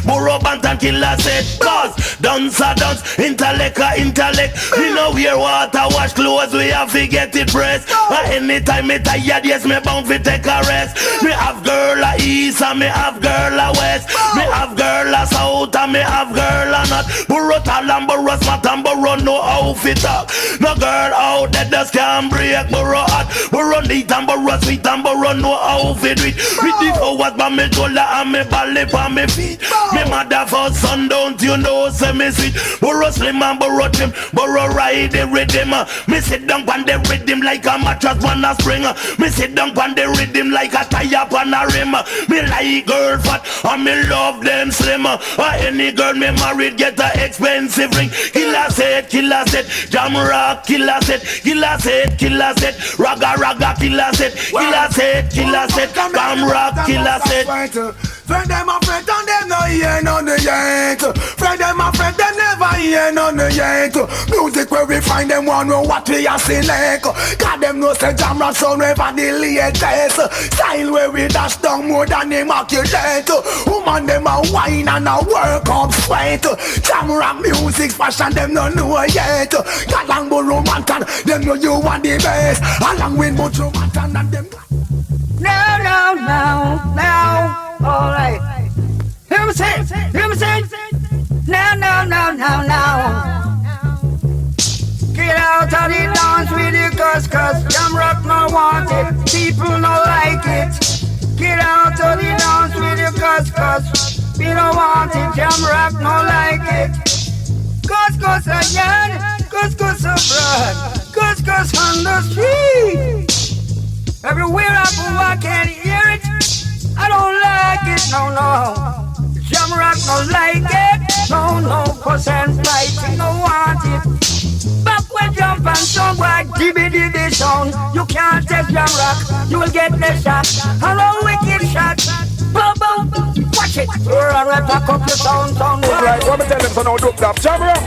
Burro Bantan killer set. Cause dance, intellect. We know wear water, wash clothes, we have to get it pressed. Anytime me tired, yes me bound fi take a rest. Me have girl a east and me have girl a west. Me have girl a south and me have girl a north. Burro tall and burro smart and burro no outfit talk. No girl out there just can't break burro hot. Burro neat and burro sweet and burro no outfit with. With the forward by me shoulder and me belly for me feet. Me mother for son don't you know say me sweet. Burro slim and burro trim, burro ride the rhythm. Me sit down on the rhythm like a mattress on a spring. Me sit down on the rhythm like a tire on a rim. Me like girl fat and me love them slim. Any girl me married get a expensive ring. Killer set, Jamrock killer set, raga killer set, Jamrock killer set. Friend them a friend and them no hear none yet. Friend them a friend them never hear none yet. Music where we find them one know what we are select. God them know say Jamrock sound never the latest. Style where we dash down more than immaculate. Woman them a wine and a work up sweat. Jamrock music fashion them no know yet. God long Burro Bantan them know you want the best. Along with Burro Bantan and them. Now. All right. Hear me say. Now. Get out of the dance with the cuz Jamrock no want it. People no like it. Get out of the dance with the cuz we don't want it. Jamrock no like it. Cuz again. Cuz abroad. Cuz on the street. Everywhere I go I can't hear it. I don't like it, no. Jamrock no like it, no. Cause and fighting no want it. Backward jump and song like DBD sound. You can't test Jamrock, you will get the shot. Hello, wicked shot. Boom, watch it. Run right back up your sound. Right, what me tell them so now dope that Jamrock.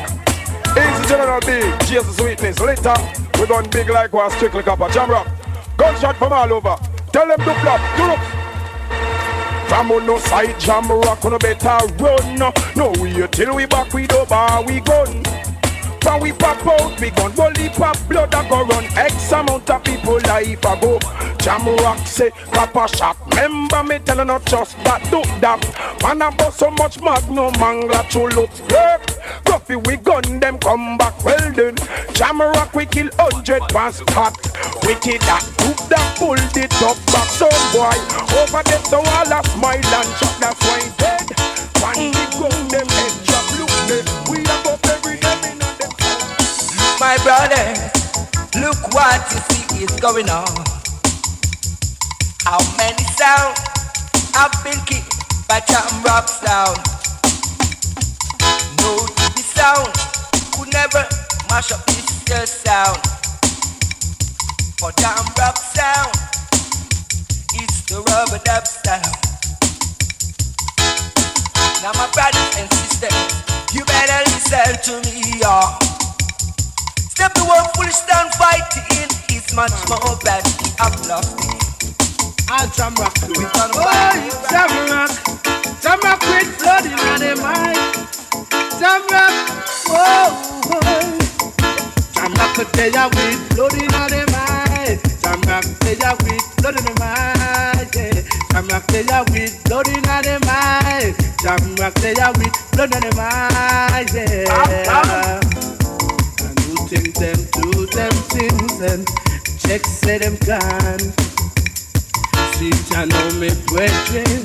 Easy General B, Jesus Sweetness. Later, we gone big like one strictly copper. Jamrock, gunshot from all over. Tell them dope that, CHULLUPS. From on no side, Jamrock on a better run. No wait till we back with the bar we gun. When we pop out, we gun. Bully pop blood that go run. X amount of people life ago. Jamrock say, copper shot. Remember me telling not just that, do that. Man I bust so much magnum, mangla CHULLUPS. Coffee we gun, them come back well done. Jamrock we kill 100 past hot. Wicked that, took that, pulled it up back. So boy, over there so all a smile and chop. That's why dead. One big gun, them head drop. Look there, we have up every day in them. My brother, look what you see is going on. How many sounds have been kicked by Jamrock Sound? No TV sound could never mash up this sound. For Jamrock Sound, it's the rubber dub sound. Now my brothers and sisters, you better listen to me, y'all. Step the world fully stand fighting is much more bad. I'm lost it. I'll Jamrock do it on Jamrock with blood in the mind. Jamrock, Jamrock today with blood in the mind. Jamrock today with blood in the mind. Jamrock today with blood in the mind. Jamrock today with blood in the mind. And who think them do them things and check say them can. streets, I know me brethren.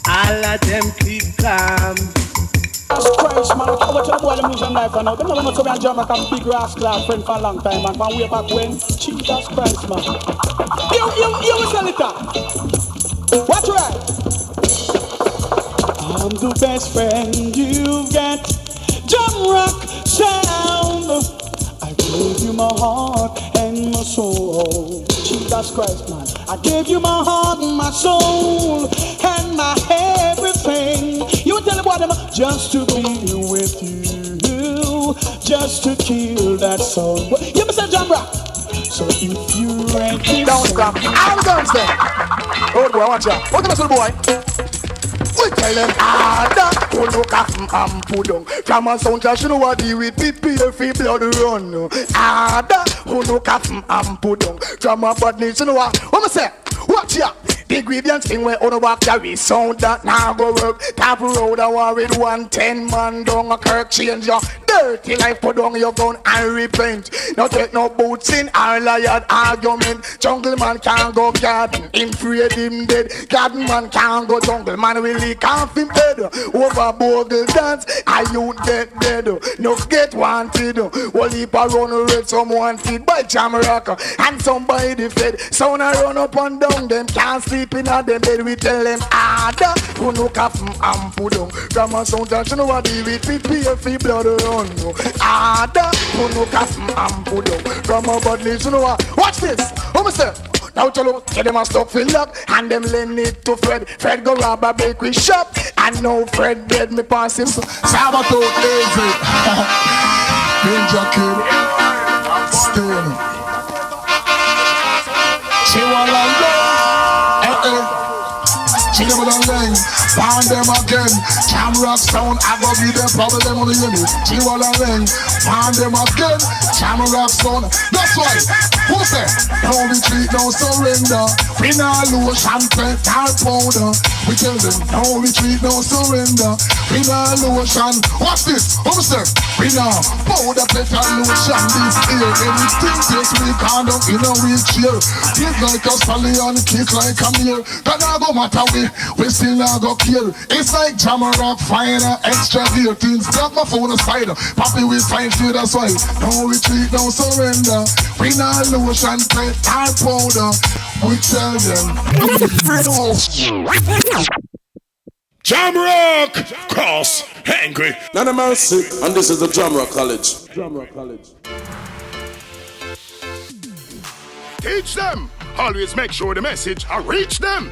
All of them keep calm. Jesus Christ, man, I watch the boy them lose them life and now. Them never know come and JAMROCK and big rascal friend for a long time, man. Man, way back when. Jesus Christ, man. You will sell it up. Watch right. I'm the best friend you've got. JAMROCK Sound. I gave you my heart and my soul. Jesus Christ, man. I gave you my heart and my soul and my everything. You tell the boy them just to be with you, just to kill that soul. You Mr. JAMROCK. So if you ready, don't stop. I'm guns there. Oh boy, watch out. What's the little boy? We tell them harder, who look at and put down. From a sound just you know what deal with PPF blood run. Harder, who look at and put down. From a badness you know what I say? Watch ya. The grievance thing where on the walk carry sound that now go work. Tap road a war with 110 man down a kirk change your dirty life put down your gun and repent. No take no boots in our liar argument. Jungle man can't go garden, him afraid him dead. Garden man can't go jungle, man really can't him head. Over bogle dance, I you dead. No get wanted. Whole heap a run red, some wanted by JAMROCK and some by the Fed. Sound a run up and down, them can't sleep in a them bed. We tell them harder, who no cap and put down. From a sound that you know what deal with PPF blood run. Harder, who no cap and put down. From a badness you know what. Watch this, how me say? Now tell them, get them a stuff filled up and them lend it to Fred. Fred go rob a bakery shop and now Fred dead, me pass him. Sabato lazy. Ninja kid. Stone. She wanna go. She never done ring. Found them again. JAMROCK Sound, I go be them problem on the unit. She wanna ring. Found them again. JAMROCK Sound. That's right. Who said? No retreat, no surrender. We not lose champagne, tart powder. We tell them, no retreat, no surrender. We not lose and what's this? Who said? We not powder, better lotion this year. Anything this we can't do in a wheelchair. Kick like a stallion, kick like a mare. That not go matter we still not go kill. It's like JAMROCK fire, extra gear. Things block my phone a spider. Poppy we fight through that's why. No retreat, no surrender. We not lotion, play tart powder. We tell them. JAMROCK Cross Angry. None of mercy. And this is the JAMROCK College. JAMROCK College. Teach them. Always make sure the message reach them.